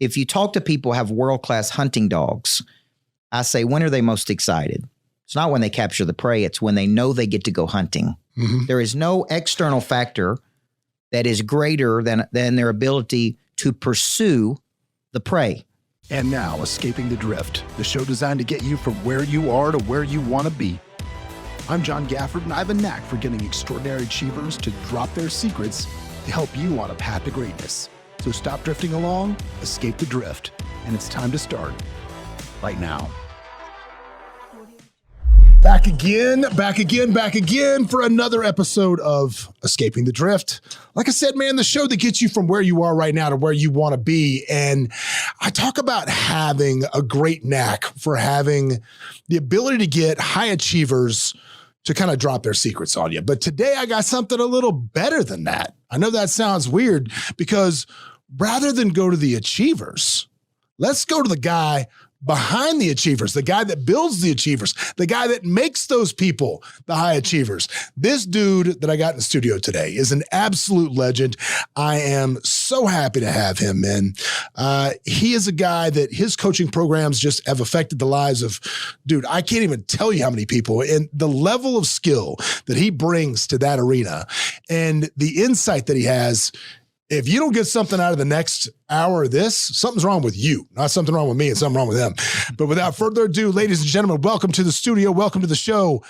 if you talk to people who have world-class hunting dogs, I say, when are they most excited? It's not when they capture the prey. It's when they know they get to go hunting. Mm-hmm. There is no external factor that is greater than their ability to pursue the prey. And now, Escaping the Drift, the show designed to get you from where you are to where you want to be. I'm John Gafford, and I have a knack for getting extraordinary achievers to drop their secrets to help you on a path to greatness. So stop drifting along, escape the drift, and it's time to start right now. Back again for another episode of Escaping the Drift. Like I said, man, the show that gets you from where you are right now to where you want to be. And I talk about having a great knack for having the ability to get high achievers to kind of drop their secrets on you. But today I got something a little better than that. I know that sounds weird because rather than go to the achievers, let's go to the guy behind the achievers, the guy that builds the achievers, the guy that makes those people the high achievers. This dude that I got in the studio today is an absolute legend. I am so happy to have him, man. He is a guy that his coaching programs just have affected the lives of, dude, I can't even tell you how many people, and the level of skill that he brings to that arena and the insight that he has. If you don't get something out of the next hour of this, something's wrong with you. Not something wrong with me and something wrong with him. But without further ado, ladies and gentlemen, welcome to the studio. Welcome to the show.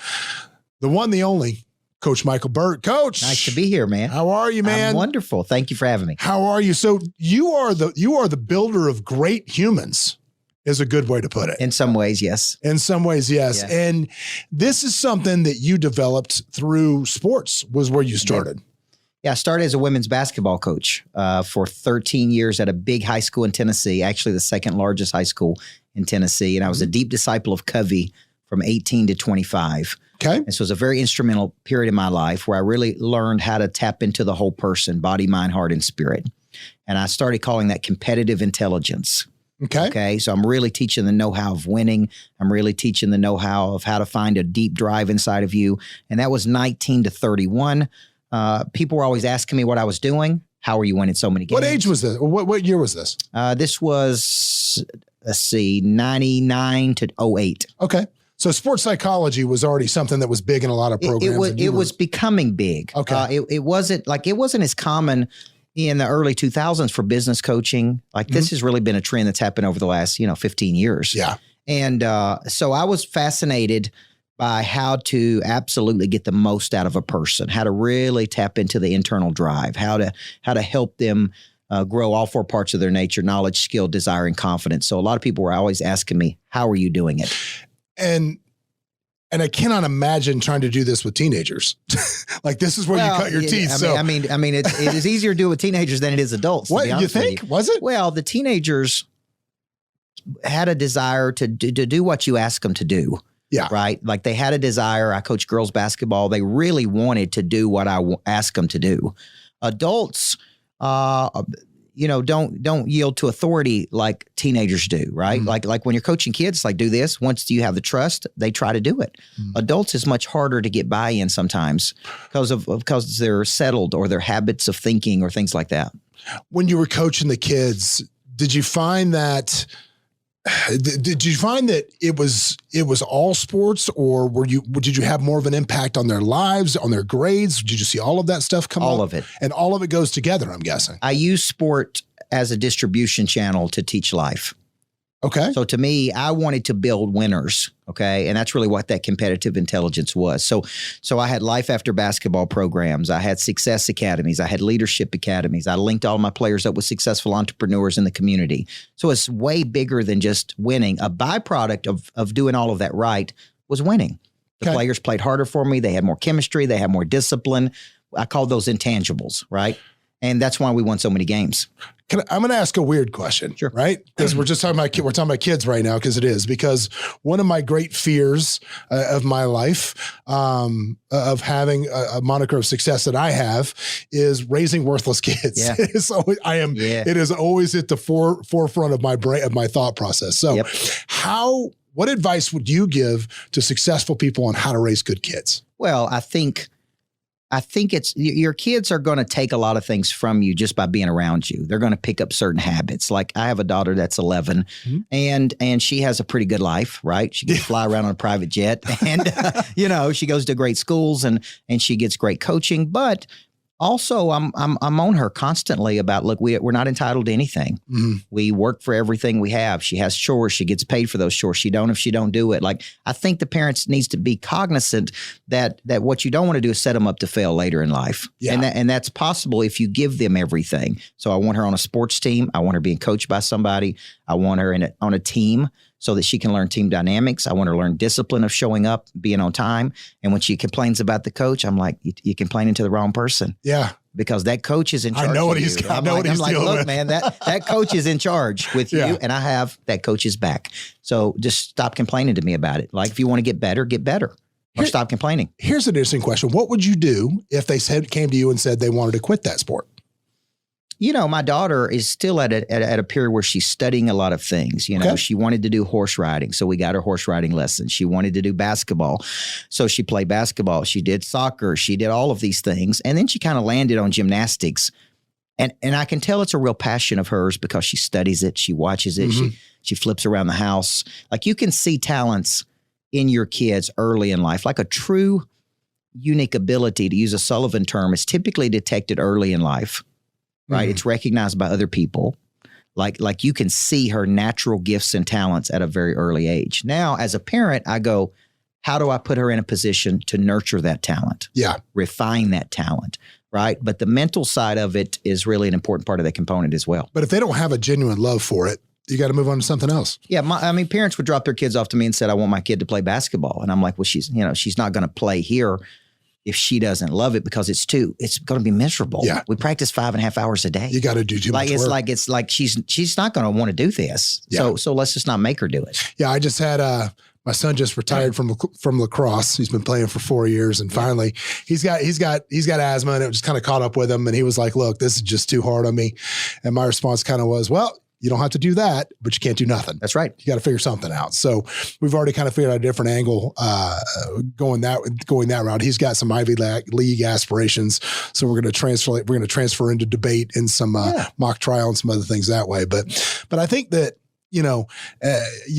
The one, the only, Coach Michael Burt. Coach. Nice to be here, man. How are you, man? I'm wonderful. Thank you for having me. How are you? So you are the builder of great humans, is a good way to put it. In some ways, yes. In some ways, yes. Yeah. And this is something that you developed through sports, was where you started. Yeah, I started as a women's basketball coach for 13 years at a big high school in Tennessee, actually the second largest high school in Tennessee. And I was a deep disciple of Covey from 18 to 25. Okay. And so it was a very instrumental period in my life where I really learned how to tap into the whole person, body, mind, heart, and spirit. And I started calling that competitive intelligence. Okay. So I'm really teaching the know-how of winning. I'm really teaching the know-how of how to find a deep drive inside of you. And that was 19 to 31. People were always asking me what I was doing. How are you winning so many games? What age was this? What year was this? This was, 99 to 08. Okay. So sports psychology was already something that was big in a lot of programs. It was becoming big. Okay. It wasn't as common in the early 2000s for business coaching. Like this has really been a trend that's happened over the last, 15 years. Yeah. And so I was fascinated by how to absolutely get the most out of a person, how to really tap into the internal drive, how to help them grow all four parts of their nature: knowledge, skill, desire, and confidence. So a lot of people were always asking me, how are you doing it? And I cannot imagine trying to do this with teenagers. Like this is where you cut your teeth. I mean, it is easier to do with teenagers than it is adults. What you think? Was it? Well, the teenagers had a desire to do what you ask them to do. Yeah. Right. Like they had a desire. I coach girls basketball. They really wanted to do what I asked them to do. Adults, don't yield to authority like teenagers do. Right. Like when you're coaching kids, like do this. Once you have the trust, they try to do it. Adults is much harder to get buy-in sometimes because they're settled or their habits of thinking or things like that. When you were coaching the kids, did you find that? Did you find that it was all sports, or did you have more of an impact on their lives, on their grades? Did you see all of that stuff come up? All of it. And all of it goes together, I'm guessing. I use sport as a distribution channel to teach life. Okay. So to me, I wanted to build winners. Okay. And that's really what that competitive intelligence was. So I had life after basketball programs. I had success academies. I had leadership academies. I linked all my players up with successful entrepreneurs in the community. So it's way bigger than just winning. A byproduct of doing all of that right was winning. The players played harder for me. They had more chemistry. They had more discipline. I call those intangibles, right? And that's why we won so many games. I'm going to ask a weird question, sure. Right? Because we're talking about kids right now, because one of my great fears of my life, of having a moniker of success that I have, is raising worthless kids. Yeah. It is always at the forefront of my brain, of my thought process. So what advice would you give to successful people on how to raise good kids? Well, I think I think your kids are going to take a lot of things from you just by being around you. They're going to pick up certain habits. Like I have a daughter that's 11 and she has a pretty good life, right? She gets to fly around on a private jet and, she goes to great schools and she gets great coaching. But also, I'm on her constantly about, look, we're not entitled to anything. We work for everything we have. She has chores. She gets paid for those chores. She don't if she don't do it. Like, I think the parents needs to be cognizant that what you don't want to do is set them up to fail later in life. Yeah. And that's possible if you give them everything. So I want her on a sports team. I want her being coached by somebody. I want her on a team so that she can learn team dynamics. I want her to learn discipline of showing up, being on time. And when she complains about the coach, I'm like, you're complaining to the wrong person. Yeah. Because that coach is in charge. I know what of he's you. got. I know what he's dealing look, with. Man, that coach is in charge with you, and I have that coach's back. So just stop complaining to me about it. Like if you want to get better, or stop complaining. Here's an interesting question. What would you do if they came to you and said they wanted to quit that sport? My daughter is still at a period where she's studying a lot of things. She wanted to do horse riding, so we got her horse riding lessons. She wanted to do basketball, so she played basketball. She did soccer. She did all of these things, and then she kind of landed on gymnastics. And I can tell it's a real passion of hers because she studies it, she watches it, she flips around the house. Like you can see talents in your kids early in life, like a true unique ability, to use a Sullivan term, is typically detected early in life. Right. It's recognized by other people. Like you can see her natural gifts and talents at a very early age. Now, as a parent, I go, how do I put her in a position to nurture that talent? Yeah. Refine that talent. Right. But the mental side of it is really an important part of that component as well. But if they don't have a genuine love for it, you got to move on to something else. Yeah. Parents would drop their kids off to me and said, I want my kid to play basketball. And I'm like, well, she's not going to play here if she doesn't love it because it's going to be miserable. Yeah. We practice 5.5 hours a day. You got to do too much work. It's like she's not going to want to do this. Yeah. So let's just not make her do it. Yeah. I just had my son just retired from lacrosse. He's been playing for 4 years, and finally he's got asthma, and it just kind of caught up with him. And he was like, "Look, this is just too hard on me." And my response kind of was, "Well, you don't have to do that, but you can't do nothing." That's right. You got to figure something out. So we've already kind of figured out a different angle going that route. He's got some Ivy League aspirations, so we're going to transfer into debate and some mock trial and some other things that way. But I think that you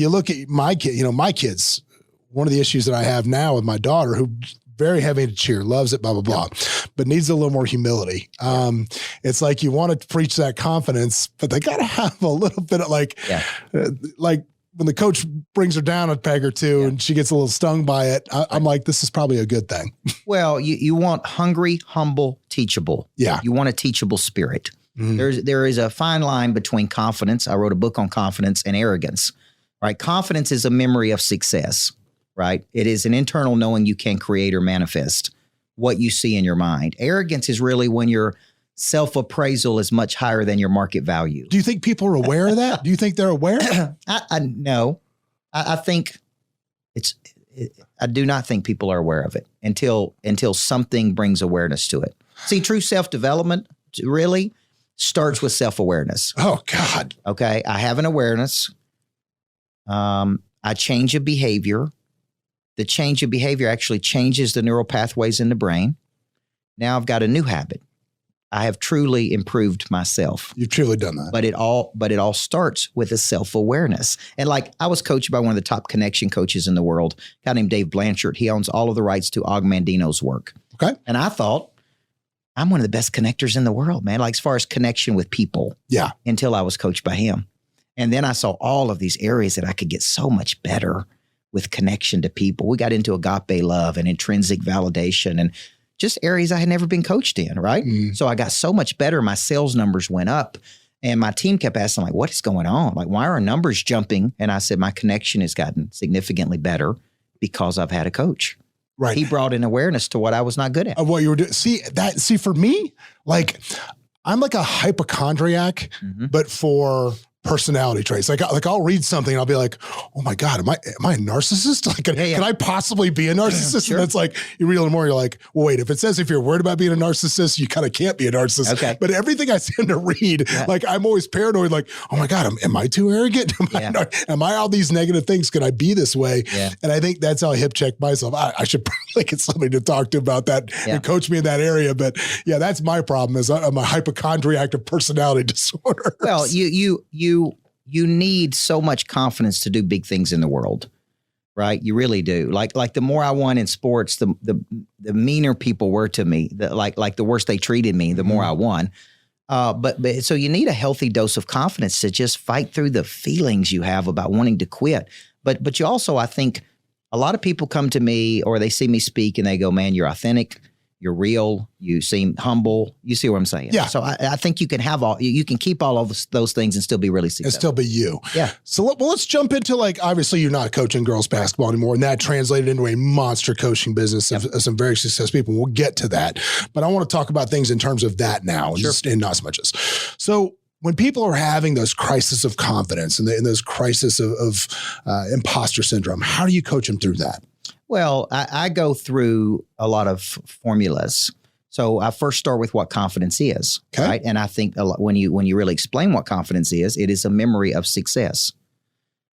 look at my kids. One of the issues that I have now with my daughter, who very heavy into cheer, loves it, blah, blah, blah, but needs a little more humility. It's like you want to preach that confidence, but they got to have a little bit of like when the coach brings her down a peg or two and she gets a little stung by it, I'm like, this is probably a good thing. Well, you want hungry, humble, teachable. Yeah. You want a teachable spirit. There is a fine line between confidence. I wrote a book on confidence and arrogance, right? Confidence is a memory of success. Right? It is an internal knowing you can create or manifest what you see in your mind. Arrogance is really when your self-appraisal is much higher than your market value. Do you think people are aware of that? Do you think they're aware? No. I think I do not think people are aware of it until something brings awareness to it. See, true self-development really starts with self-awareness. Oh, God. Okay. I have an awareness. I change a behavior. The change of behavior actually changes the neural pathways in the brain. Now I've got a new habit. I have truly improved myself. You've truly done that. But it all starts with a self-awareness. And like I was coached by one of the top connection coaches in the world, a guy named Dave Blanchard. He owns all of the rights to Og Mandino's work. Okay. And I thought, I'm one of the best connectors in the world, man. Like as far as connection with people. Yeah. Until I was coached by him. And then I saw all of these areas that I could get so much better with connection to people. We got into agape love and intrinsic validation and just areas I had never been coached in, right? So I got so much better. My sales numbers went up and my team kept asking, like, what is going on? Like, why are our numbers jumping? And I said, my connection has gotten significantly better because I've had a coach. Right. He brought in awareness to what I was not good at. Of what you were doing. See, for me, like, I'm like a hypochondriac, but for personality traits. Like I'll read something and I'll be like, oh my God, am I a narcissist? Like, can I possibly be a narcissist? Sure. And that's like, you read a little more, you're like, well, wait, if it says if you're worried about being a narcissist, you kind of can't be a narcissist. Okay. But everything I tend to read, like I'm always paranoid, like, oh my God, am I too arrogant? Am I all these negative things? Could I be this way? Yeah. And I think that's how I hip check myself. I should probably get somebody to talk to about that and coach me in that area. But yeah, that's my problem is I'm a hypochondriac of personality disorder. Well, you need so much confidence to do big things in the world, right? You really do. Like the more I won in sports, the meaner people were to me. Like the worse they treated me, the more I won. But so you need a healthy dose of confidence to just fight through the feelings you have about wanting to quit. But you also, I think, a lot of people come to me or they see me speak and they go, "Man, you're authentic. You're real. You seem humble." You see what I'm saying? Yeah. So I think you can have you can keep all of those things and still be really successful. And still be you. Yeah. So let's jump into obviously you're not coaching girls basketball anymore, and that translated into a monster coaching business of some very successful people. We'll get to that. But I want to talk about things in terms of that now and not so much as. So when people are having those crises of confidence and those crises of imposter syndrome, how do you coach them through that? Well, I go through a lot of formulas. So I first start with what confidence is, right? And I think when you really explain what confidence is, it is a memory of success.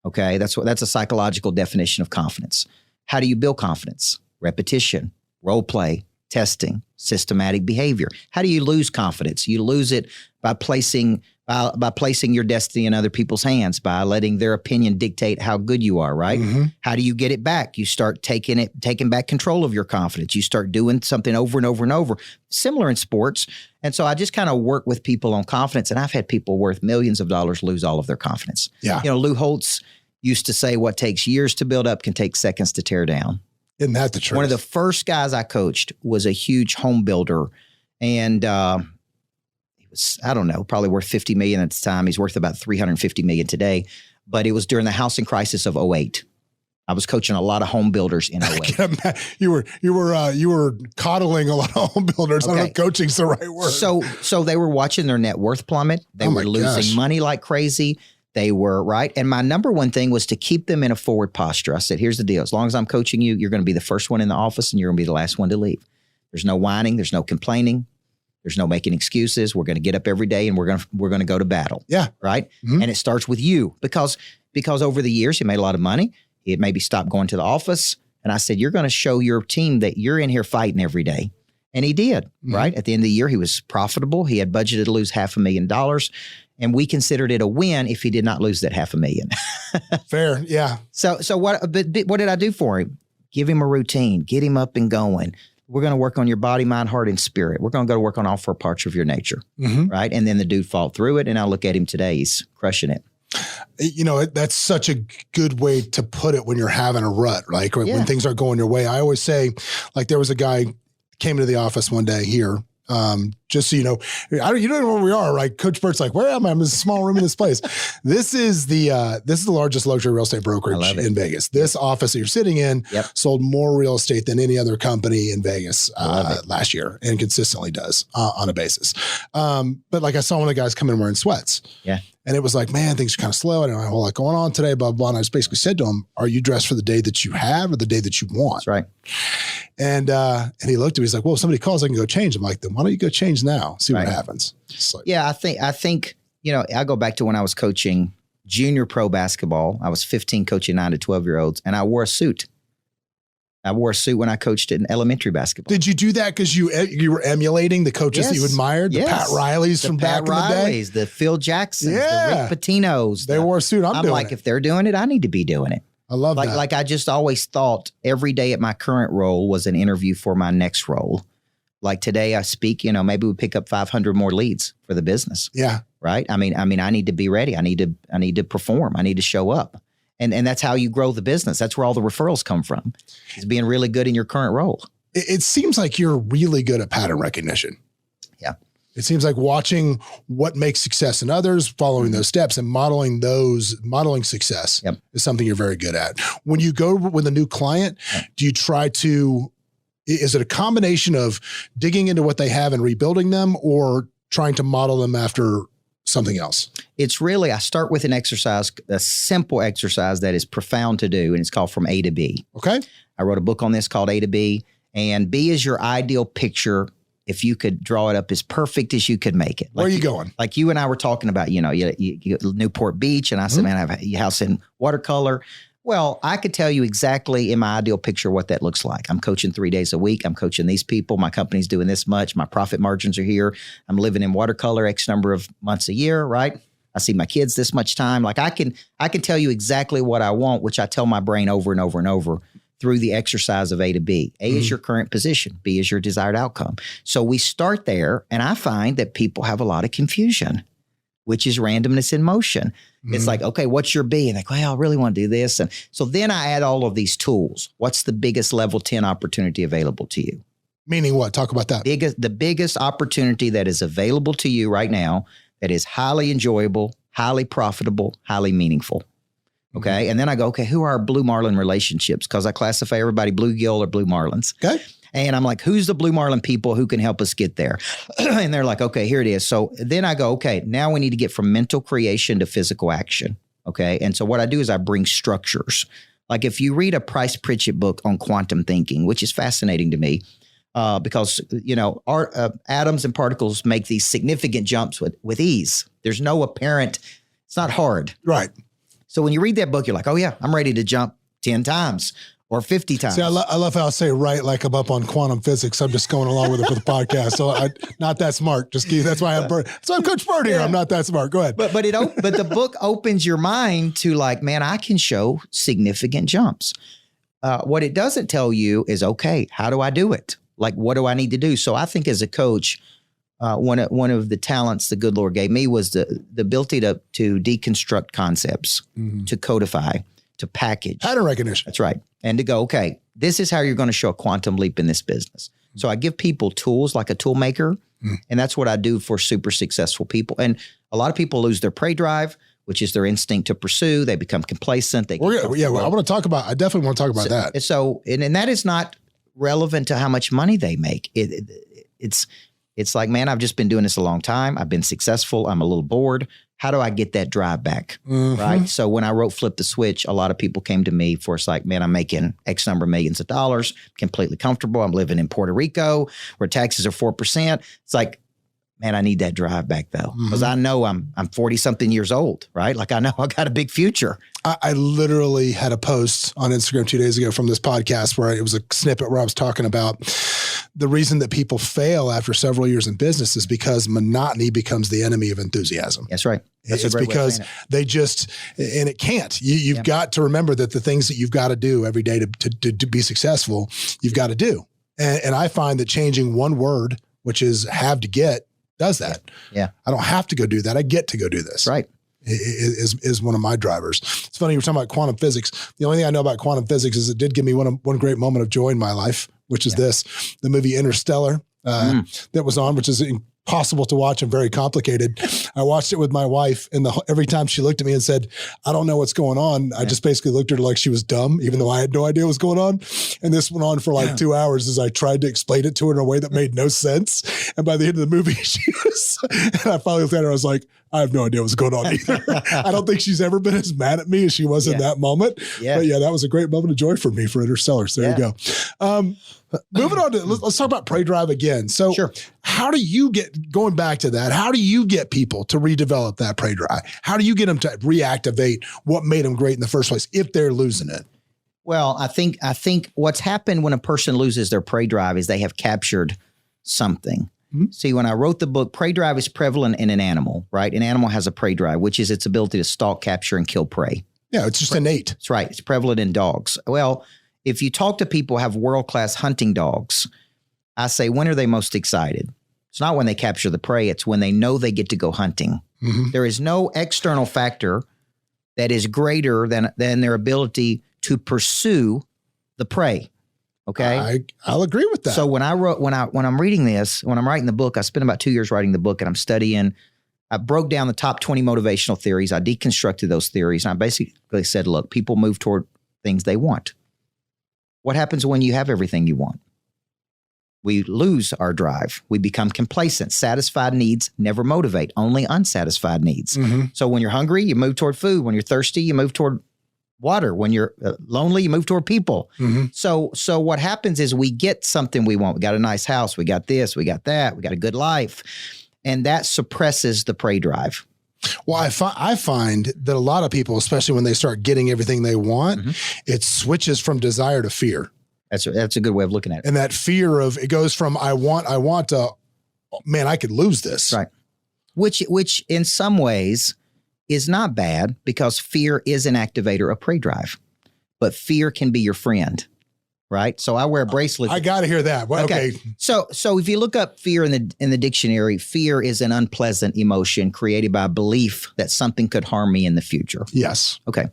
Okay, that's a psychological definition of confidence. How do you build confidence? Repetition, role play, testing, systematic behavior. How do you lose confidence? You lose it by placing your destiny in other people's hands, by letting their opinion dictate how good you are, right? Mm-hmm. How do you get it back? You start taking back control of your confidence. You start doing something over and over and over, similar in sports. And so I just kind of work with people on confidence, and I've had people worth millions of dollars lose all of their confidence. Yeah. Lou Holtz used to say, what takes years to build up can take seconds to tear down. Isn't that the truth? One of the first guys I coached was a huge home builder, and I don't know, probably worth $50 million at the time. He's worth about $350 million today. But it was during the housing crisis of 2008. I was coaching a lot of home builders in 2008. You were coddling a lot of home builders. Okay. I don't know if coaching's the right word. So they were watching their net worth plummet. They were losing money like crazy. They were right. And my number one thing was to keep them in a forward posture. I said, here's the deal. As long as I'm coaching you, you're going to be the first one in the office and you're going to be the last one to leave. There's no whining. There's no complaining. There's no making excuses. We're going to get up every day and we're going to go to battle. Yeah. Right. Mm-hmm. And it starts with you because over the years he made a lot of money. He had maybe stopped going to the office. And I said, you're going to show your team that you're in here fighting every day. And he did. Mm-hmm. Right. At the end of the year, he was profitable. He had budgeted to lose $500,000. And we considered it a win if he did not lose that $500,000. Fair. Yeah. So what did I do for him? Give him a routine, get him up and going. We're going to work on your body, mind, heart, and spirit. We're going to go to work on all 4 parts of your nature. Mm-hmm. Right. And then the dude fought through it. And I look at him today. He's crushing it. That's such a good way to put it when you're having a rut, like when things aren't going your way. I always say, like, there was a guy came into the office one day here. Just so you know, you don't know where we are, right? Coach Burt's like, where am I? I'm in a small room in this place. This is the largest luxury real estate brokerage in Vegas. This office that you're sitting in sold more real estate than any other company in Vegas last year, and consistently does on a basis. But like, I saw one of the guys come in wearing sweats. Yeah. And it was like, man, things are kind of slow. I don't have a whole lot going on today, blah, blah. And I just basically said to him, are you dressed for the day that you have or the day that you want? That's right. And he looked at me, he's like, well, if somebody calls, I can go change. I'm like, then why don't you go change now? See what happens. Like, I think, I go back to when I was coaching junior pro basketball. I was 15 coaching 9 to 12-year-olds, and I wore a suit. I wore a suit when I coached in elementary basketball. Did you do that because you were emulating the coaches that you admired? The Pat Rileys from back in the day? The Phil Jacksons, the Rick Pitino's. They wore a suit. I'm doing it. If they're doing it, I need to be doing it. I love that. Like I just always thought every day at my current role was an interview for my next role. Like today I speak, maybe we pick up 500 more leads for the business. Yeah. Right? I mean, I need to be ready. I need to perform. I need to show up. And that's how you grow the business. That's where all the referrals come from, is being really good in your current role. It seems like you're really good at pattern recognition. Yeah. It seems like watching what makes success in others, following those steps and modeling success is something you're very good at. When you go with a new client, do you try to, is it a combination of digging into what they have and rebuilding them, or trying to model them after something else? It's really, I start with an exercise, a simple exercise that is profound to do, and it's called From A to B. Okay. I wrote a book on this called A to B, and B is your ideal picture. If you could draw it up as perfect as you could make it. Where are you going? Like you and I were talking about, you Newport Beach, and I said, man, I have a house in watercolor. Well, I could tell you exactly in my ideal picture what that looks like. I'm coaching 3 days a week. I'm coaching these people. My company's doing this much. My profit margins are here. I'm living in watercolor X number of months a year, right? I see my kids this much time. Like I can tell you exactly what I want, which I tell my brain over and over and over through the exercise of A to B. A is your current position. B is your desired outcome. So we start there, and I find that people have a lot of confusion, which is randomness in motion. It's like, okay, what's your B? And like, well, I really want to do this. And so then I add all of these tools. What's the biggest level 10 opportunity available to you? Meaning what? Talk about that. The biggest opportunity that is available to you right now that is highly enjoyable, highly profitable, highly meaningful. Okay. And then I go, okay, who are our blue marlin relationships? Because I classify everybody bluegill or blue marlins. Okay. And I'm like, who's the blue marlin people who can help us get there? And they're like, okay, here it is. So then I go, okay, now we need to get from mental creation to physical action. Okay. And so what I do is I bring structures. Like if you read a Price Pritchett book on quantum thinking, which is fascinating to me, because, atoms and particles make these significant jumps with ease. There's no apparent, it's not hard. Right. So when you read that book, you're like, oh, yeah, I'm ready to jump 10 times or 50 times. See, I love how I say right like I'm up on quantum physics. I'm just going along with it for the podcast. So I'm not that smart. That's why I'm Coach Burt here. I'm not that smart. Go ahead. But the book opens your mind to like, man, I can show significant jumps. What it doesn't tell you is, okay, how do I do it? Like, what do I need to do? So I think as a coach, one of the talents the good Lord gave me was the ability to deconstruct concepts, to codify, to package. Pattern recognition. That's right. And to go, okay, this is how you're going to show a quantum leap in this business. So I give people tools like a tool maker, and that's what I do for super successful people. And a lot of people lose their prey drive, which is their instinct to pursue. They become complacent. I definitely want to talk about that. So that is not relevant to how much money they make. It's like, man, I've just been doing this a long time. I've been successful. I'm a little bored. How do I get that drive back? Right. So when I wrote Flip the Switch, a lot of people came to me for, it's like, man, I'm making X number of millions of dollars, completely comfortable. I'm living in Puerto Rico where taxes are 4%. It's like, man, I need that drive back though. Because I know I'm 40 something years old, right? Like I know I got a big future. I literally had a post on Instagram 2 days ago from this podcast where it was a snippet where I was talking about the reason that people fail after several years in business is because monotony becomes the enemy of enthusiasm. That's right. It's because they just, and it can't. You've got to remember that the things that you've got to do every day to be successful, you've got to do. And I find that changing one word, which is have to get, does that. Yeah. I don't have to go do that. I get to go do this. Right. Is one of my drivers. It's funny, you were talking about quantum physics. The only thing I know about quantum physics is it did give me one great moment of joy in my life, which is the movie Interstellar that was on, which is impossible to watch and very complicated. I watched it with my wife, and every time she looked at me and said, I don't know what's going on, I just basically looked at her like she was dumb, even though I had no idea what was going on. And this went on for like 2 hours as I tried to explain it to her in a way that made no sense. And by the end of the movie, and I finally looked at her, I was like, I have no idea what's going on either. I don't think she's ever been as mad at me as she was in that moment. Yeah. But that was a great moment of joy for me for Interstellar. So there you go. Moving on to, let's talk about prey drive again. So how do you going back to that, how do you get people to redevelop that prey drive? How do you get them to reactivate what made them great in the first place if they're losing it? Well, I think what's happened when a person loses their prey drive is they have captured something. See, when I wrote the book, prey drive is prevalent in an animal, right? An animal has a prey drive, which is its ability to stalk, capture, and kill prey. Yeah, it's just innate. That's right. It's prevalent in dogs. Well, if you talk to people who have world-class hunting dogs, I say, when are they most excited? It's not when they capture the prey. It's when they know they get to go hunting. There is no external factor that is greater than their ability to pursue the prey. Okay. I'll agree with that. So when I'm reading this, when I'm writing the book, I spent about 2 years writing the book, and I'm studying. I broke down the top 20 motivational theories. I deconstructed those theories. And I basically said, look, people move toward things they want. What happens when you have everything you want? we lose our drive. We become complacent. Satisfied needs never motivate, only unsatisfied needs. So when you're hungry, you move toward food. When you're thirsty, you move toward water. When you're lonely, you move toward people. So what happens is we get something we want. We got a nice house. We got this. We got that. We got a good life. And that suppresses the prey drive. Well, I find that a lot of people, especially when they start getting everything they want, it switches from desire to fear. That's a good way of looking at it. And that fear of it goes from I want to, man, I could lose this. Right. Which in some ways is not bad, because fear is an activator of prey drive, but fear can be your friend. Right. So I wear a bracelet. I got to hear that. Well, okay. So if you look up fear in the dictionary, fear is an unpleasant emotion created by a belief that something could harm me in the future. Yes. Okay.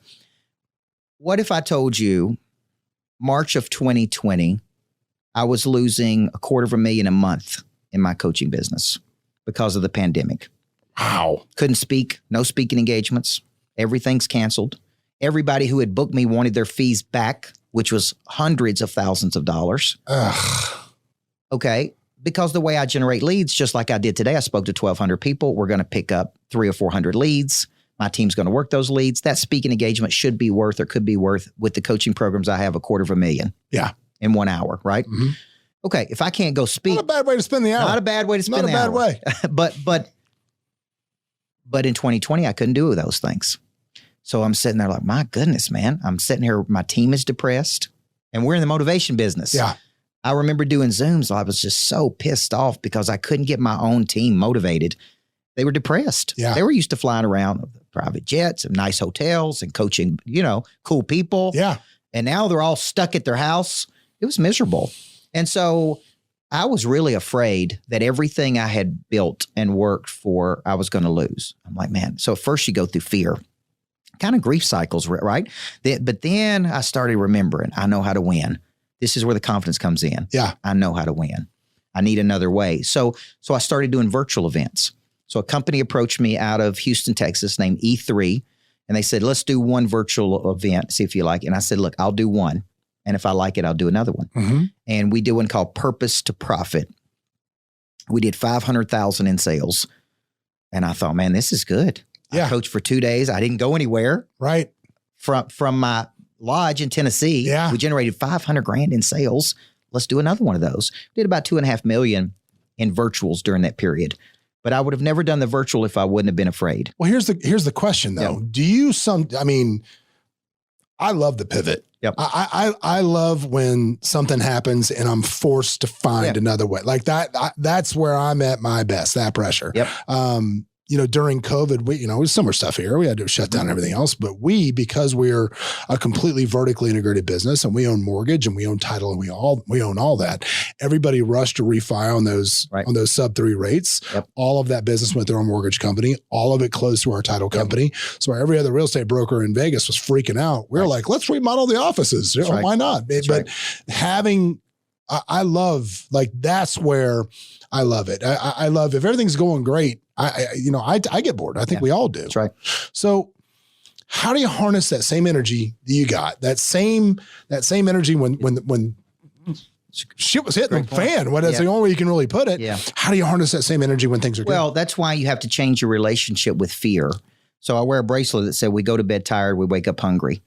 What if I told you March of 2020, I was losing $250,000 a month in my coaching business because of the pandemic? Wow. Couldn't speak, no speaking engagements. Everything's canceled. Everybody who had booked me wanted their fees back, which was hundreds of thousands of dollars. Ugh. Okay. Because the way I generate leads, just like I did today, I spoke to 1,200 people. We're going to pick up 300 or 400 leads. My team's going to work those leads. That speaking engagement should be worth, or could be worth, with the coaching programs I have, $250,000. Yeah. In 1 hour. Right. Okay. If I can't go speak. Not a bad way to spend the hour. Not a bad way to spend the hour. Not a bad way. But in 2020, I couldn't do those things. So I'm sitting there like, my goodness, man, I'm sitting here. My team is depressed, and we're in the motivation business. Yeah. I remember doing Zooms. I was just so pissed off because I couldn't get my own team motivated. They were depressed. Yeah. They were used to flying around private jets and nice hotels and coaching, cool people. Yeah. And now they're all stuck at their house. It was miserable. And so I was really afraid that everything I had built and worked for, I was going to lose. I'm like, man. So first you go through fear, kind of grief cycles, right? But then I started remembering, I know how to win. This is where the confidence comes in. Yeah. I know how to win. I need another way. So I started doing virtual events. So a company approached me out of Houston, Texas, named E3. And they said, let's do one virtual event, see if you like it. And I said, look, I'll do one. And if I like it, I'll do another one. And we did one called Purpose to Profit. We did 500,000 in sales. And I thought, man, this is good. Yeah. I coached for 2 days. I didn't go anywhere. Right. From my lodge in Tennessee. Yeah. We generated $500,000 in sales. Let's do another one of those. We did about $2.5 million in virtuals during that period. But I would have never done the virtual if I wouldn't have been afraid. Well, here's the question though. Yep. I love the pivot. Yep. I love when something happens and I'm forced to find another way. Like that's where I'm at my best, that pressure. Yep. During COVID, it was similar stuff here. We had to shut down everything else, but because we're a completely vertically integrated business and we own mortgage and we own title and we own all that, everybody rushed to refi on those sub-3 rates. Yep. All of that business went through our mortgage company. All of it closed through our title company. So every other real estate broker in Vegas was freaking out. We were like, let's remodel the offices. Why not? But having, I love, like, that's where I love it. I love, if everything's going great, I get bored. I think we all do. That's right. So how do you harness that same energy that you got? That same energy when shit was hitting the fan. That's the only way you can really put it. Yeah. How do you harness that same energy when things are good? Well, that's why you have to change your relationship with fear. So I wear a bracelet that said, we go to bed tired, we wake up hungry.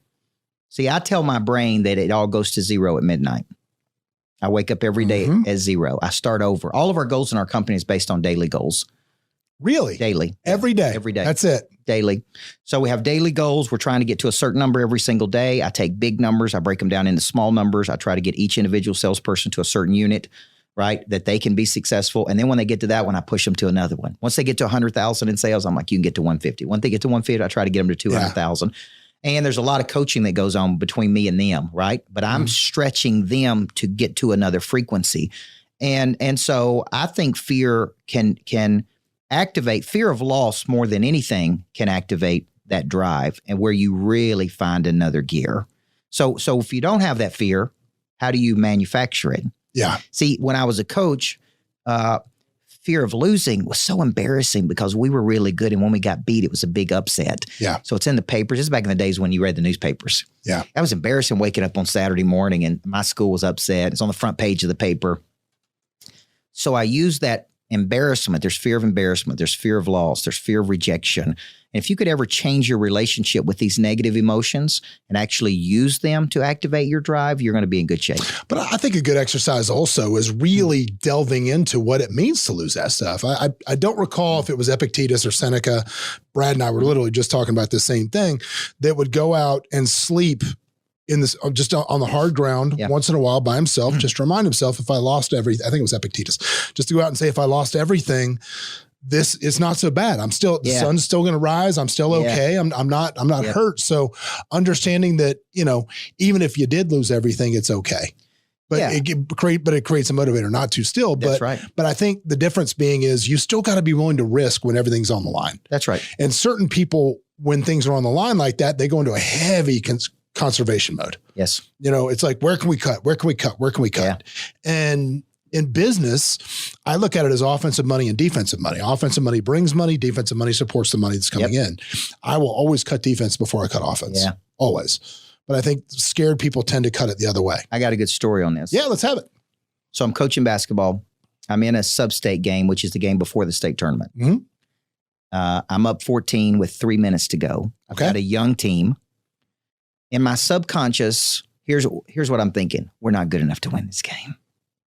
See, I tell my brain that it all goes to zero at midnight. I wake up every day at zero. I start over. All of our goals in our company is based on daily goals. Really? Daily. Every day? Every day. That's it? Daily. So we have daily goals. We're trying to get to a certain number every single day. I take big numbers. I break them down into small numbers. I try to get each individual salesperson to a certain unit, right, that they can be successful. And then when they get to that one, I push them to another one. Once they get to 100,000 in sales, I'm like, you can get to 150. Once they get to 150, I try to get them to 200,000. Yeah. And there's a lot of coaching that goes on between me and them, right? But I'm stretching them to get to another frequency. And so I think fear can activate, fear of loss more than anything can activate that drive and where you really find another gear. So if you don't have that fear, how do you manufacture it? Yeah. See, when I was a coach, fear of losing was so embarrassing because we were really good. And when we got beat, it was a big upset. Yeah. So it's in the papers. It's back in the days when you read the newspapers. Yeah. That was embarrassing waking up on Saturday morning and my school was upset. It's on the front page of the paper. So I use that embarrassment. There's fear of embarrassment. There's fear of loss. There's fear of rejection. And if you could ever change your relationship with these negative emotions and actually use them to activate your drive, you're going to be in good shape. But I think a good exercise also is really delving into what it means to lose that stuff. I don't recall if it was Epictetus or Seneca. Brad and I were literally just talking about the same thing, that would go out and sleep in this, just on the hard ground once in a while by himself, just to remind himself, if I lost everything, I think it was Epictetus, just to go out and say, if I lost everything, this is not so bad. I'm still, the sun's still going to rise. I'm still okay. I'm not hurt. So understanding that, even if you did lose everything, it's okay. But it creates a motivator not to still. But, that's right. But I think the difference being is you still got to be willing to risk when everything's on the line. That's right. And certain people, when things are on the line like that, they go into a heavy conservation mode. Yes. It's like, where can we cut? Where can we cut? Where can we cut? Yeah. And in business, I look at it as offensive money and defensive money. Offensive money brings money. Defensive money supports the money that's coming in. I will always cut defense before I cut offense. Yeah. Always. But I think scared people tend to cut it the other way. I got a good story on this. Yeah, let's have it. So I'm coaching basketball. I'm in a sub-state game, which is the game before the state tournament. Mm-hmm. I'm up 14 with 3 minutes to go. I've got a young team. In my subconscious, here's what I'm thinking. We're not good enough to win this game,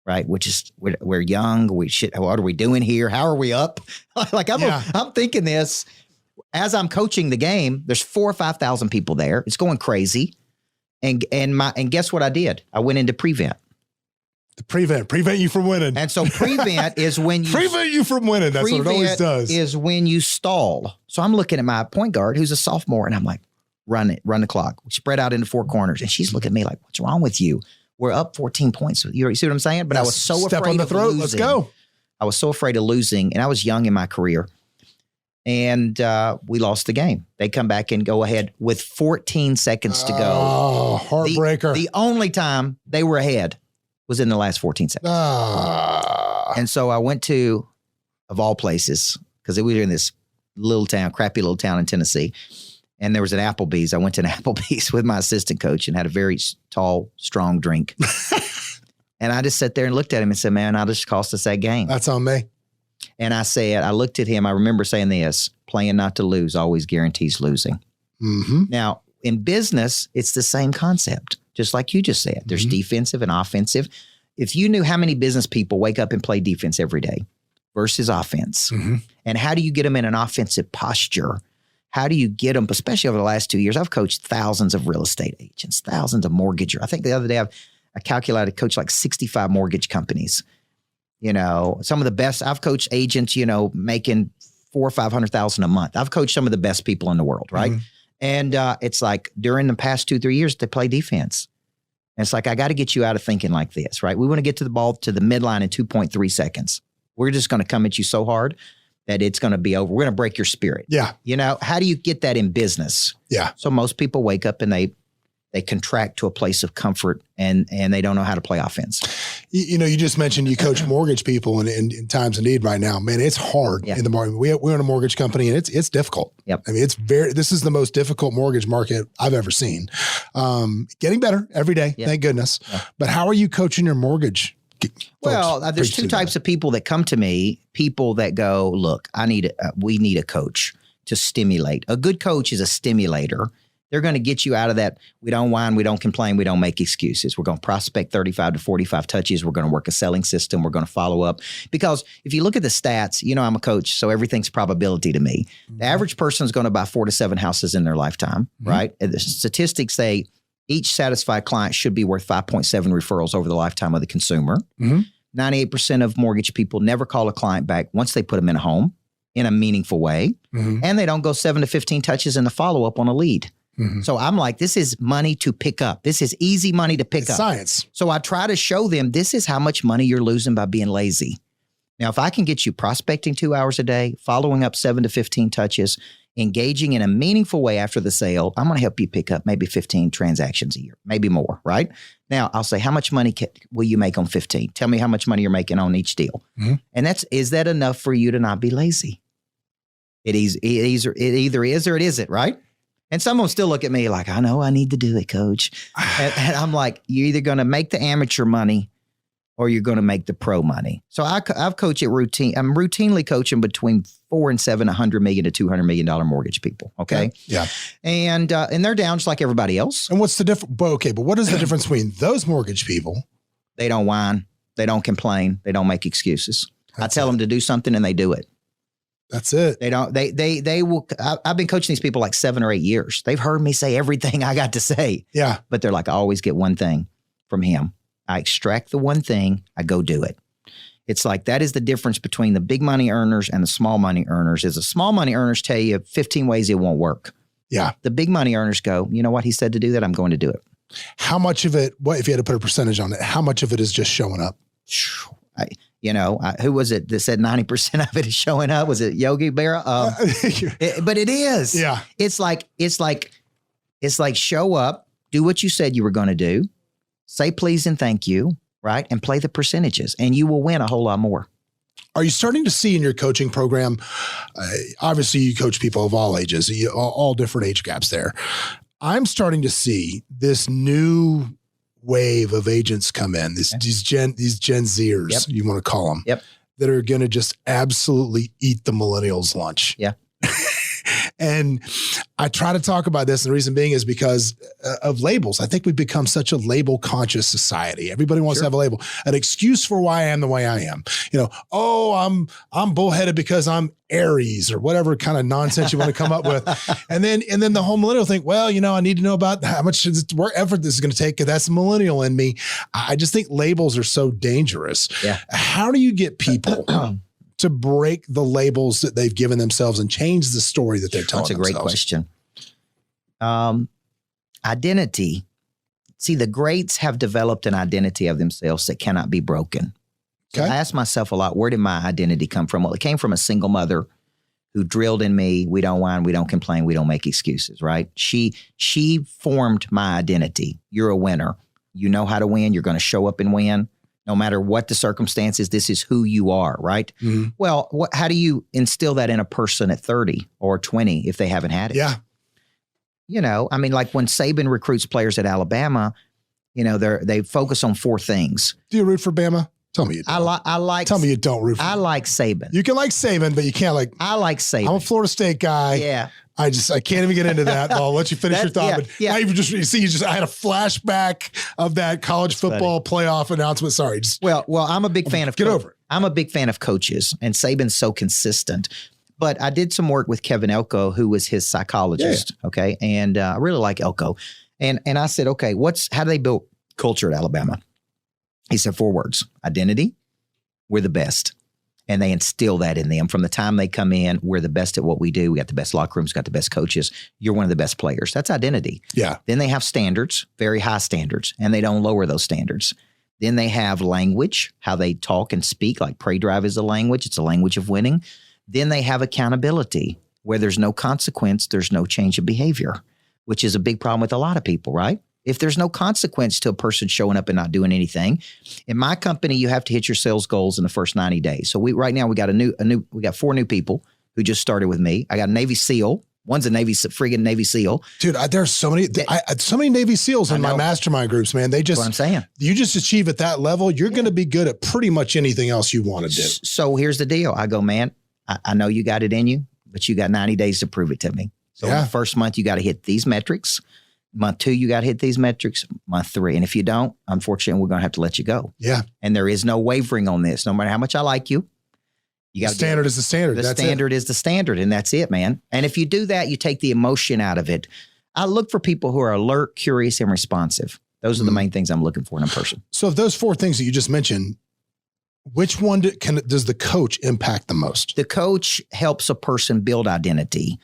right? We're young. What are we doing here? How are we up? I'm thinking this as I'm coaching the game. There's 4,000 or 5,000 people there. It's going crazy. And guess what I did? I went into prevent. The prevent you from winning. And so prevent is when you prevent you from winning. That's what it always does. Is when you stall. So I'm looking at my point guard, who's a sophomore, and I'm like, run the clock. We spread out into 4 corners. And she's looking at me like, what's wrong with you? We're up 14 points. You see what I'm saying? But I was so Step afraid on the of throat. losing. Let's go. I was so afraid of losing, and I was young in my career. And we lost the game. They come back and go ahead with 14 seconds to go. Oh, heartbreaker. The only time they were ahead was in the last 14 seconds. And so I went to, of all places, because we were in this crappy little town in Tennessee, and there was an Applebee's. I went to an Applebee's with my assistant coach and had a very tall, strong drink. And I just sat there and looked at him and said, man, I just cost us that game. That's on me. And I looked at him. I remember saying this, playing not to lose always guarantees losing. Mm-hmm. Now, in business, it's the same concept, just like you just said. There's defensive and offensive. If you knew how many business people wake up and play defense every day versus offense, and how do you get them in an offensive posture? How do you get them, especially over the last 2 years? I've coached thousands of real estate agents, thousands of mortgagers. I think the other day I calculated, coached like 65 mortgage companies. Some of the best. I've coached agents, making $400,000 or $500,000 a month. I've coached some of the best people in the world, right? And it's like during the past 2-3 years, they play defense. And it's like, I got to get you out of thinking like this, right? We want to get to the ball to the midline in 2.3 seconds. We're just going to come at you so hard that it's going to be over. We're going to break your spirit. Yeah. How do you get that in business? Yeah. So most people wake up and they contract to a place of comfort and they don't know how to play offense. You just mentioned you coach mortgage people in times of need right now. Man, it's hard in the market. We're in a mortgage company and it's difficult. Yep. I mean, this is the most difficult mortgage market I've ever seen. Getting better every day. Thank goodness. Yeah. But how are you coaching your mortgage? Well, there's 2 types of people that come to me. People that go, look, we need a coach to stimulate. A good coach is a stimulator. They're going to get you out of that. We don't whine. We don't complain. We don't make excuses. We're going to prospect 35 to 45 touches. We're going to work a selling system. We're going to follow up. Because if you look at the stats, I'm a coach, so everything's probability to me. The average person is going to buy 4 to 7 houses in their lifetime, right? And the statistics say each satisfied client should be worth 5.7 referrals over the lifetime of the consumer. 98% of mortgage people never call a client back once they put them in a home in a meaningful way. And they don't go 7 to 15 touches in the follow-up on a lead. So I'm like, this is money to pick up. This is easy money to pick up. Science. So I try to show them this is how much money you're losing by being lazy. Now, if I can get you prospecting 2 hours a day, following up 7 to 15 touches, engaging in a meaningful way after the sale, I'm going to help you pick up maybe 15 transactions a year, maybe more, right? Now, I'll say, how much money will you make on 15? Tell me how much money you're making on each deal. And is that enough for you to not be lazy? It either is or it isn't, right? And some of them still look at me like, I know I need to do it, coach. And I'm like, you're either going to make the amateur money or you're going to make the pro money. So I've coached it routine. I'm routinely coaching between 4 and 7, $100 million to $200 million mortgage people. Okay. Yeah. And they're down just like everybody else. And what's the difference? Okay. But what is the difference between those mortgage people? They don't whine. They don't complain. They don't make excuses. I tell them to do something and they do it. That's it. They don't, they will, I've been coaching these people like 7 or 8 years. They've heard me say everything I got to say. Yeah. But they're like, I always get one thing from him. I extract the one thing, I go do it. It's like that is the difference between the big money earners and the small money earners. Is the small money earners tell you 15 ways it won't work. Yeah. The big money earners go, you know what? He said to do that. I'm going to do it. How much of it, what if you had to put a percentage on it, how much of it is just showing up? Who was it that said 90% of it is showing up? Was it Yogi Berra? But it is. Yeah. It's like show up, do what you said you were going to do, say please and thank you, right? And play the percentages, and you will win a whole lot more. Are you starting to see in your coaching program, obviously you coach people of all ages, all different age gaps there. I'm starting to see this new wave of agents come in, these Gen Zers, yep. you want to call them, yep. that are going to just absolutely eat the millennials' lunch. Yeah. And I try to talk about this, and the reason being is because of labels. I think we've become such a label-conscious society. Everybody wants to have a label, an excuse for why I am the way I am. I'm bullheaded because I'm Aries or whatever kind of nonsense you want to come up with. And then the whole millennial thing, I need to know about how much work effort this is going to take because that's millennial in me. I just think labels are so dangerous. Yeah. How do you get people to break the labels that they've given themselves and change the story that they're telling themselves? That's a great question. Identity. See, the greats have developed an identity of themselves that cannot be broken. So I ask myself a lot, where did my identity come from? Well, it came from a single mother who drilled in me, we don't whine, we don't complain, we don't make excuses, right? She formed my identity. You're a winner. You know how to win. You're going to show up and win. No matter what the circumstances, this is who you are, right? Mm-hmm. Well, how do you instill that in a person at 30 or 20 if they haven't had it? Yeah. Like when Saban recruits players at Alabama, they focus on 4 things. Do you root for Bama? Tell me you don't. I like. Tell me you don't root for. I like Saban. You can like Saban, but you can't like. I like Saban. I'm a Florida State guy. Yeah. I can't even get into that. I'll let you finish your thought. I had a flashback of that college football playoff announcement. Sorry. I'm a big fan of. Get over it. I'm a big fan of coaches, and Saban's so consistent. But I did some work with Kevin Elko, who was his psychologist. Yeah. Okay, and I really like Elko, and I said, okay, how do they build culture at Alabama? He said 4 words: identity. We're the best. And they instill that in them from the time they come in. We're the best at what we do. We got the best locker rooms, got the best coaches. You're one of the best players. That's identity. Yeah. Then they have standards, very high standards, and they don't lower those standards. Then they have language, how they talk and speak, like Pray Drive is a language. It's a language of winning. Then they have accountability, where there's no consequence, there's no change of behavior, which is a big problem with a lot of people, right? If there's no consequence to a person showing up and not doing anything, in my company, you have to hit your sales goals in the first 90 days. So we got 4 new people who just started with me. I got a Navy SEAL. One's a friggin' Navy SEAL. Dude, there's so many Navy SEALs in my mastermind groups, man. That's what I'm saying. You just achieve at that level, you're going to be good at pretty much anything else you want to do. So here's the deal. I go, man, I know you got it in you, but you got 90 days to prove it to me. So in the first month, you got to hit these metrics. Month 2, you got to hit these metrics. Month 3. And if you don't, unfortunately, we're going to have to let you go. Yeah. And there is no wavering on this. No matter how much I like you, the standard is the standard. The standard is the standard, and that's it, man. And if you do that, you take the emotion out of it. I look for people who are alert, curious, and responsive. Those are the main things I'm looking for in a person. So of those 4 things that you just mentioned, which one does the coach impact the most? The coach helps a person build identity,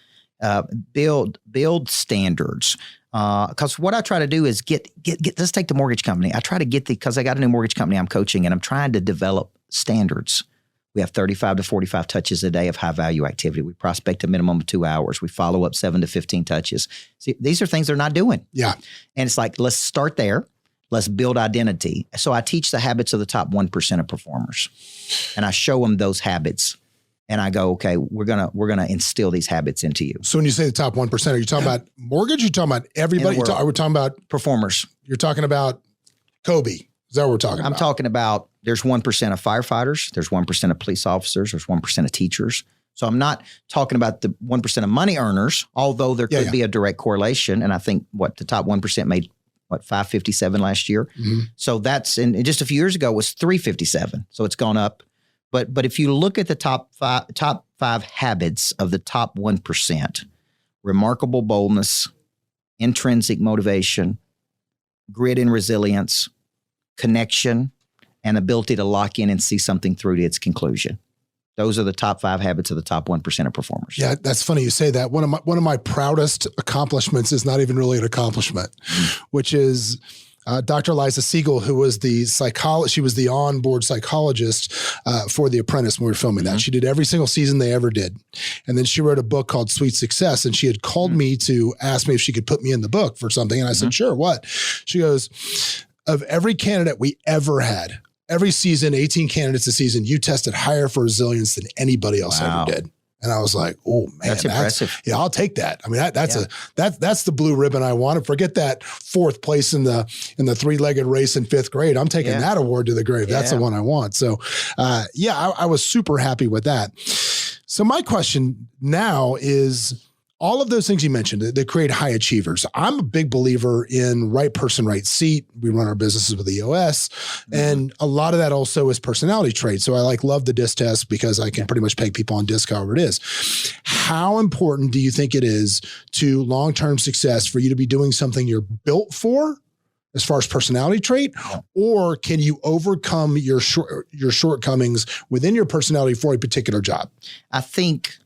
build standards. Because what I try to do is get let's take the mortgage company. I try to because I got a new mortgage company I'm coaching, and I'm trying to develop standards. We have 35 to 45 touches a day of high value activity. We prospect a minimum of 2 hours. We follow up 7 to 15 touches. See, these are things they're not doing. Yeah. And it's like, let's start there. Let's build identity. So I teach the habits of the top 1% of performers, and I show them those habits. And I go, okay, we're gonna instill these habits into you. So when you say the top 1%, are you talking about mortgage? Are you talking about everybody? We're talking about performers. You're talking about Kobe. Is that what we're talking about? I'm talking about there's 1% of firefighters, there's 1% of police officers, there's 1% of teachers. So I'm not talking about the 1% of money earners, although there could be a direct correlation. And I think the top 1% made $557 last year. Mm-hmm. So that's, and just a few years ago was $357. So it's gone up. But if you look at the top five habits of the top 1%, remarkable boldness, intrinsic motivation, grit and resilience, connection, and ability to lock in and see something through to its conclusion. Those are the top 5 habits of the top 1% of performers. Yeah, that's funny you say that. One of my proudest accomplishments is not even really an accomplishment, which is Dr. Liza Siegel, who was the psychologist. She was the onboard psychologist for The Apprentice when we were filming that. She did every single season they ever did. And then she wrote a book called Sweet Success. And she had called me to ask me if she could put me in the book for something. And I said, sure, what? She goes, of every candidate we ever had, every season, 18 candidates a season, you tested higher for resilience than anybody else ever did. And I was like, oh man, that's impressive. Yeah, I'll take that. I mean, that's the blue ribbon I wanted. Forget that 4th place in the 3-legged race in 5th grade. I'm taking that award to the grave. That's the one I want. So I was super happy with that. So my question now is, all of those things you mentioned, they create high achievers. I'm a big believer in right person, right seat. We run our businesses with EOS. And a lot of that also is personality traits. So I love the DISC test because I can pretty much peg people on DISC however it is. How important do you think it is to long-term success for you to be doing something you're built for as far as personality trait, or can you overcome your shortcomings within your personality for a particular job? I think,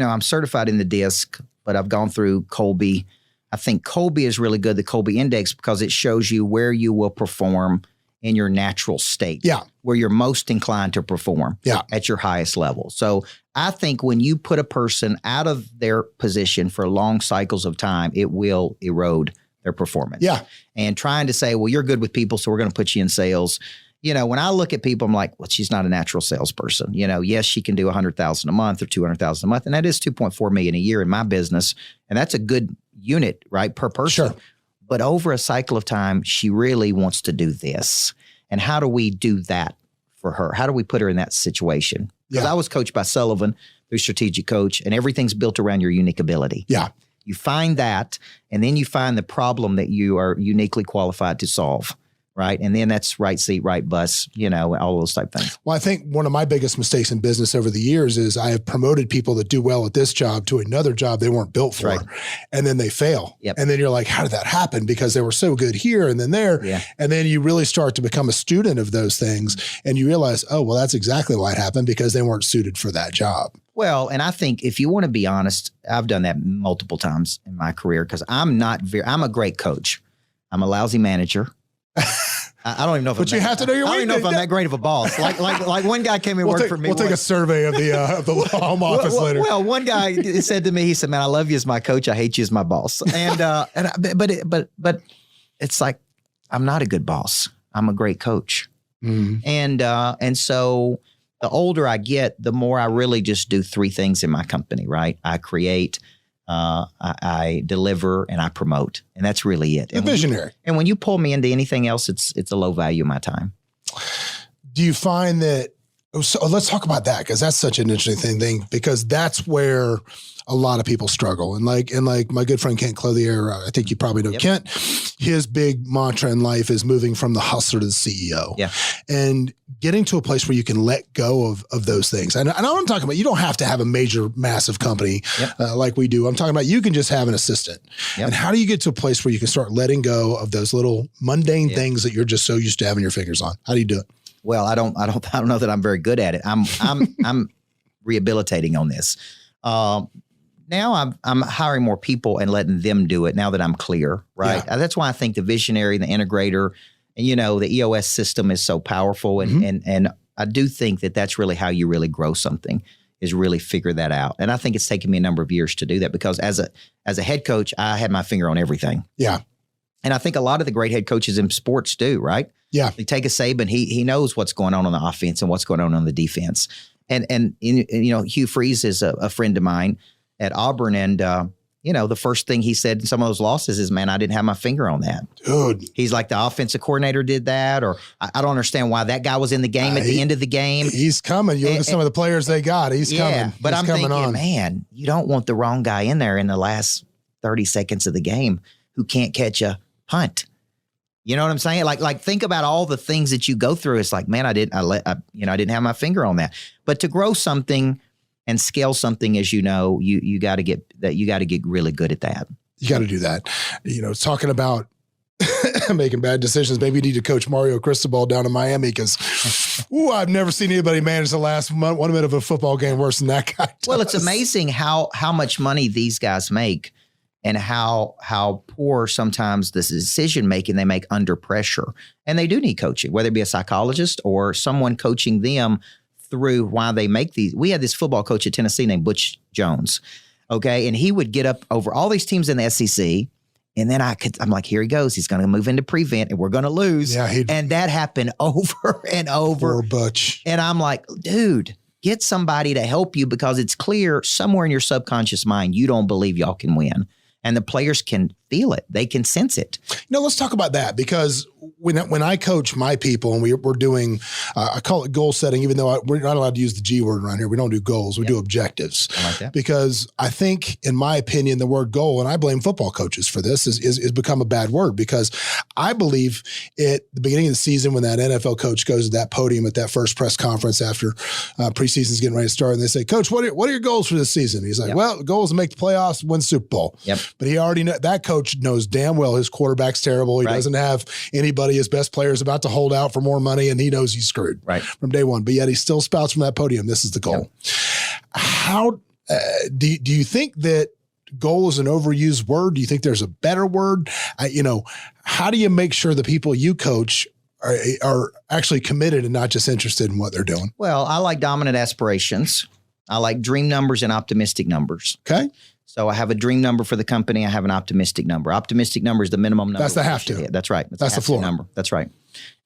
I'm certified in the DISC, but I've gone through Colby. I think Colby is really good, the Colby Index, because it shows you where you will perform in your natural state. Yeah. Where you're most inclined to perform at your highest level. So I think when you put a person out of their position for long cycles of time, it will erode their performance. Yeah. And trying to say, well, you're good with people, so we're going to put you in sales. When I look at people, I'm like, well, she's not a natural salesperson. Yes, she can do $100,000 a month or $200,000 a month. And that is $2.4 million a year in my business. And that's a good unit, right, per person. Sure. But over a cycle of time, she really wants to do this. And how do we do that for her? How do we put her in that situation? Because I was coached by Sullivan through Strategic Coach, and everything's built around your unique ability. Yeah. You find that, and then you find the problem that you are uniquely qualified to solve. Right. And then that's right seat, right bus, all those type things. Well, I think one of my biggest mistakes in business over the years is I have promoted people that do well at this job to another job they weren't built for. Right. And then they fail. Yep. And then you're like, how did that happen? Because they were so good here and then there. Yeah. And then you really start to become a student of those things. And you realize, oh, well, that's exactly why it happened, because they weren't suited for that job. Well, and I think if you want to be honest, I've done that multiple times in my career because I'm a great coach. I'm a lousy manager. I don't even know if but you have to know your I don't even know if I'm that great of a boss. Like one guy came and worked for me. We'll take a survey of the home office later. Well, one guy said to me, he said, "Man, I love you as my coach. I hate you as my boss." But it's like I'm not a good boss. I'm a great coach. Mm-hmm. And so the older I get, the more I really just do 3 things in my company. Right? I create. I deliver, and I promote, and that's really it. The visionary. And when you pull me into anything else, it's a low value of my time. Do you find that? So let's talk about that, because that's such an interesting thing, because that's where a lot of people struggle. And like my good friend Kent Clothier, I think you probably know Kent. His big mantra in life is moving from the hustler to the CEO. Yeah. And getting to a place where you can let go of those things. And I know what I'm talking about. You don't have to have a major, massive company like we do. I'm talking about you can just have an assistant. Yep. And how do you get to a place where you can start letting go of those little mundane things that you're just so used to having your fingers on? How do you do it? Well, I don't know that I'm very good at it. I'm rehabilitating on this. Now I'm hiring more people and letting them do it now that I'm clear, right? Yeah. That's why I think the visionary, the integrator, and the EOS system is so powerful. And I do think that that's really how you really grow something, is really figure that out. And I think it's taken me a number of years to do that, because as a head coach, I had my finger on everything. Yeah. And I think a lot of the great head coaches in sports do, right? Yeah. They take a Saban, he knows what's going on the offense and what's going on the defense. And Hugh Freeze is a friend of mine at Auburn, and the first thing he said in some of those losses is, man, I didn't have my finger on that. Dude. He's like, the offensive coordinator did that, or I don't understand why that guy was in the game at the end of the game. He's coming. You look at some of the players they got. He's coming. But I'm thinking, on. man, you don't want the wrong guy in there in the last 30 seconds of the game who can't catch a punt. You know what I'm saying? Like think about all the things that you go through. It's like, man, I didn't have my finger on that. But to grow something and scale something, as you know, you got to get really good at that. You got to do that. Talking about making bad decisions. Maybe you need to coach Mario Cristobal down in Miami because, I've never seen anybody manage the last 1 minute of a football game worse than that guy does. Well, it's amazing how much money these guys make and how poor sometimes the decision making they make under pressure. And they do need coaching, whether it be a psychologist or someone coaching them through why they make these. We had this football coach at Tennessee named Butch Jones. Okay. And he would get up over all these teams in the SEC. And then I'm like, here he goes. He's going to move into prevent and we're going to lose. Yeah, and that happened over and over. Poor Butch. And I'm like, dude, get somebody to help you because it's clear somewhere in your subconscious mind, you don't believe y'all can win. And the players can feel it. They can sense it. Let's talk about that because when I coach my people and we're doing, I call it goal setting, even though we're not allowed to use the G word around here. We don't do goals. We do objectives. I like that. Because I think, in my opinion, the word goal, and I blame football coaches for this, is become a bad word because I believe at the beginning of the season when that NFL coach goes to that podium at that first press conference after preseason's getting ready to start and they say, Coach, what are your goals for this season? He's like, well, the goal is to make the playoffs, win the Super Bowl. Yep. But he already that coach knows damn well his quarterback's terrible. He doesn't have anybody. His best player is about to hold out for more money, and he knows he's screwed from day one. But yet he still spouts from that podium. This is the goal. Yep. How do you think that goal is an overused word? Do you think there's a better word? How do you make sure the people you coach are actually committed and not just interested in what they're doing? Well, I like dominant aspirations. I like dream numbers and optimistic numbers. Okay. So I have a dream number for the company. I have an optimistic number. Optimistic number is the minimum number. That's the have to. That's right. That's the floor number. That's right.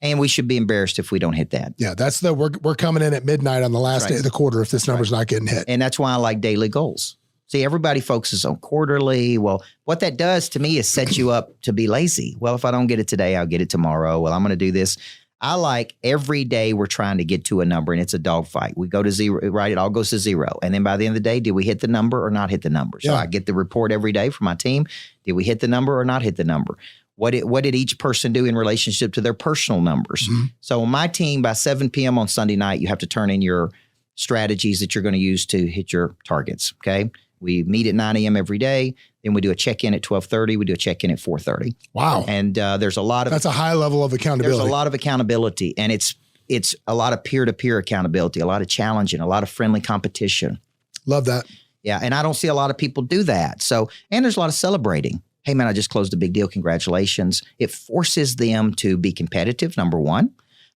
And we should be embarrassed if we don't hit that. Yeah, that's we're coming in at midnight on the last day of the quarter if this number's not getting hit. And that's why I like daily goals. See, everybody focuses on quarterly. Well, what that does to me is set you up to be lazy. Well, if I don't get it today, I'll get it tomorrow. Well, I'm going to do this. I like every day we're trying to get to a number and it's a dogfight. We go to zero, right? It all goes to zero. And then by the end of the day, did we hit the number or not hit the number? So I get the report every day from my team. Did we hit the number or not hit the number? What did each person do in relationship to their personal numbers? Mm-hmm. So on my team, by 7 p.m. on Sunday night, you have to turn in your strategies that you're going to use to hit your targets. Okay. We meet at 9 a.m. every day. Then we do a check-in at 12:30. We do a check-in at 4:30. Wow. And there's a lot of... That's a high level of accountability. There's a lot of accountability. And it's a lot of peer-to-peer accountability, a lot of challenging, a lot of friendly competition. Love that. Yeah. And I don't see a lot of people do that. So, and there's a lot of celebrating. Hey, man, I just closed a big deal. Congratulations. It forces them to be competitive, number one.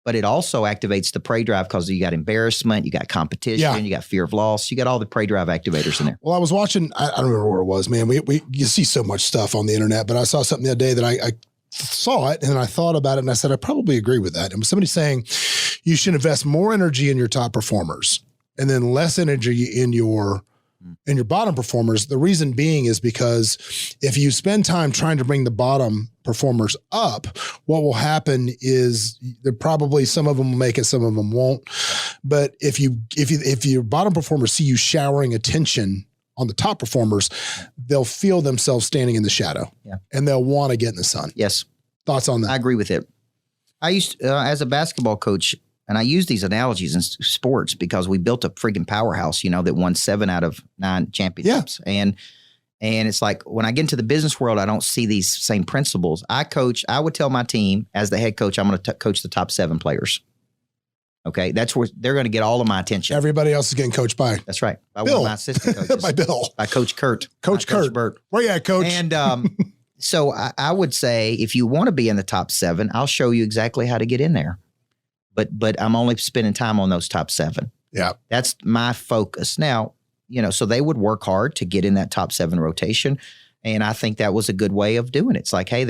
But it also activates the prey drive because you got embarrassment, you got competition, you got fear of loss, you got all the prey drive activators in there. Well, I was watching, I don't remember where it was, man. You see so much stuff on the internet, but I saw something the other day that I saw it and I thought about it and I said, I probably agree with that. And somebody saying you should invest more energy in your top performers and then less energy in your bottom performers. The reason being is because if you spend time trying to bring the bottom performers up, what will happen is there probably some of them will make it, some of them won't. But if your bottom performers see you showering attention on the top performers, they'll feel themselves standing in the shadow and they'll want to get in the sun. Yes. Thoughts on that? I agree with it. I used as a basketball coach, and I use these analogies in sports because we built a freaking powerhouse, that won 7 out of 9 championships. Yeah. And it's like when I get into the business world, I don't see these same principles. I would tell my team as the head coach, I'm going to coach the top 7 players. Okay. That's where they're going to get all of my attention. Everybody else is getting coached by. That's right. By Bill. one of my assistant coaches. By Bill. By Coach Kurt. Coach Burt. Where you at, Coach? And so I would say if you want to be in the top 7, I'll show you exactly how to get in there. But I'm only spending time on those top 7. Yeah. That's my focus. Now, so they would work hard to get in that top 7 rotation. And I think that was a good way of doing it. It's like, hey,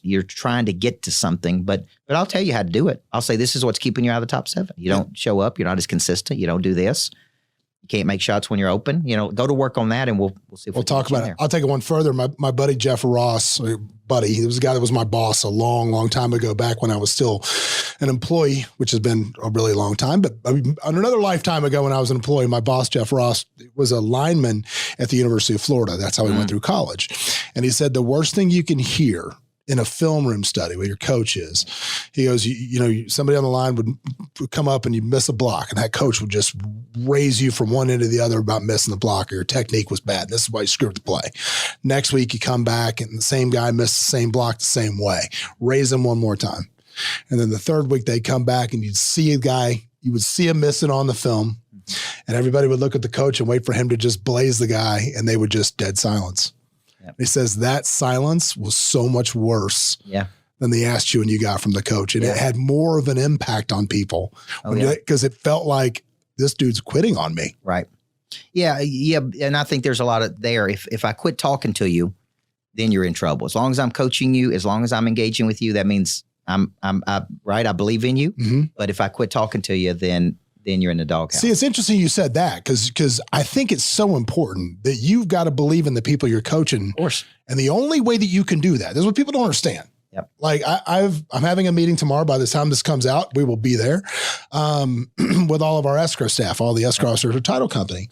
you're trying to get to something, but I'll tell you how to do it. I'll say, this is what's keeping you out of the top 7. You don't show up. You're not as consistent. You don't do this. can't make shots when you're open. Go to work on that, and we'll see if we'll talk about it. I'll take it one further. My buddy Jeff Ross, he was a guy that was my boss a long, long time ago, back when I was still an employee, which has been a really long time. But on another lifetime ago, when I was an employee, my boss Jeff Ross was a lineman at the University of Florida. That's how he went through college, and he said the worst thing you can hear in a film room study where your coach is, he goes, somebody on the line would come up and you'd miss a block, and that coach would just raise you from one end to the other about missing the block, or your technique was bad. This is why you screwed the play. Next week you come back and the same guy missed the same block the same way. Raise him one more time. And then the third week they come back and you'd see a guy, you would see him missing on the film, and everybody would look at the coach and wait for him to just blaze the guy, and they would just dead silence. Yep. He says that silence was so much worse than the ass chewing you got from the coach. And it had more of an impact on people because it felt like this dude's quitting on me. Right. Yeah. Yeah. And I think there's a lot of there. If I quit talking to you, then you're in trouble. As long as I'm coaching you, as long as I'm engaging with you, that means I believe in you. Mm-hmm. But if I quit talking to you, then you're in the doghouse. See, it's interesting you said that because I think it's so important that you've got to believe in the people you're coaching. Of course. And the only way that you can do that, this is what people don't understand. Yep. Like I'm having a meeting tomorrow. By the time this comes out, we will be there with all of our escrow staff, all the escrow officers or title company.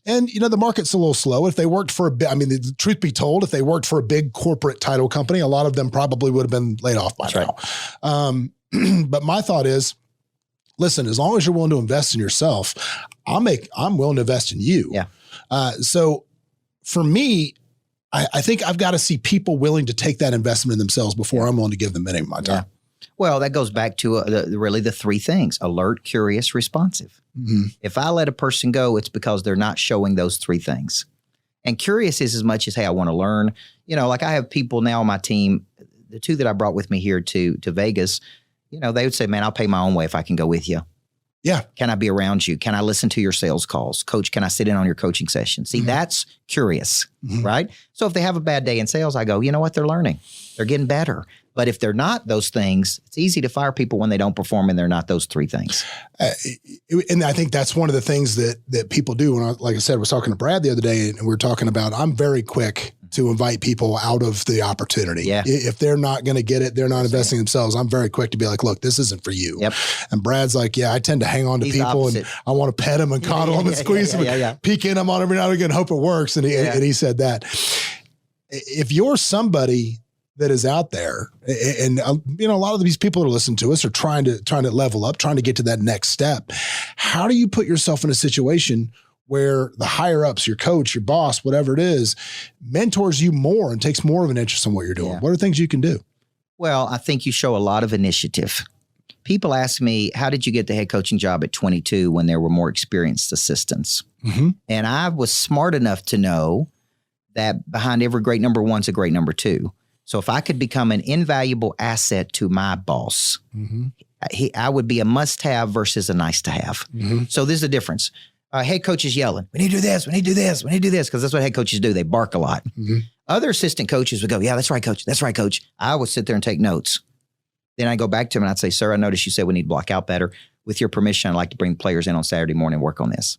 And, the market's a little slow. If they worked for the truth be told, if they worked for a big corporate title company, a lot of them probably would have been laid off by now. Right. But my thought is, listen, as long as you're willing to invest in yourself, I'm willing to invest in you. Yeah. So for me, I think I've got to see people willing to take that investment in themselves before I'm willing to give them any of my time. Yeah. Well, that goes back to really the three things: alert, curious, responsive. Mm-hmm. If I let a person go, it's because they're not showing those three things. And curious is as much as, hey, I want to learn. Like I have people now on my team, the two that I brought with me here to Vegas, they would say, man, I'll pay my own way if I can go with you. Yeah. Can I be around you? Can I listen to your sales calls? Coach, can I sit in on your coaching session? See, that's curious, right? So if they have a bad day in sales, I go, you know what? They're learning. They're getting better. But if they're not those things, it's easy to fire people when they don't perform and they're not those three things. And I think that's one of the things that people do. When like I said, I was talking to Brad the other day, and we were talking about, I'm very quick to invite people out of the opportunity. Yeah. If they're not going to get it, they're not investing themselves, I'm very quick to be like, look, this isn't for you. Yep. And Brad's like, yeah, I tend to hang on to people opposite. And I want to pet them and coddle them and squeeze them and peek in them on every now and again, hope it works. And he said that. If you're somebody that is out there, and a lot of these people that are listening to us are trying to level up, trying to get to that next step. How do you put yourself in a situation where the higher ups, your coach, your boss, whatever it is, mentors you more and takes more of an interest in what you're doing? Yeah. What are things you can do? Well, I think you show a lot of initiative. People ask me, how did you get the head coaching job at 22 when there were more experienced assistants? Mm-hmm. And I was smart enough to know that behind every great number one is a great number two. So if I could become an invaluable asset to my boss, I would be a must-have versus a nice-to-have. Mm-hmm. So there's a difference. Head coach is yelling, we need to do this, we need to do this, we need to do this, because that's what head coaches do. They bark a lot. Mm-hmm. Other assistant coaches would go, yeah, that's right, coach. That's right, coach. I would sit there and take notes. Then I go back to him and I'd say, sir, I noticed you said we need to block out better. With your permission, I'd like to bring players in on Saturday morning and work on this.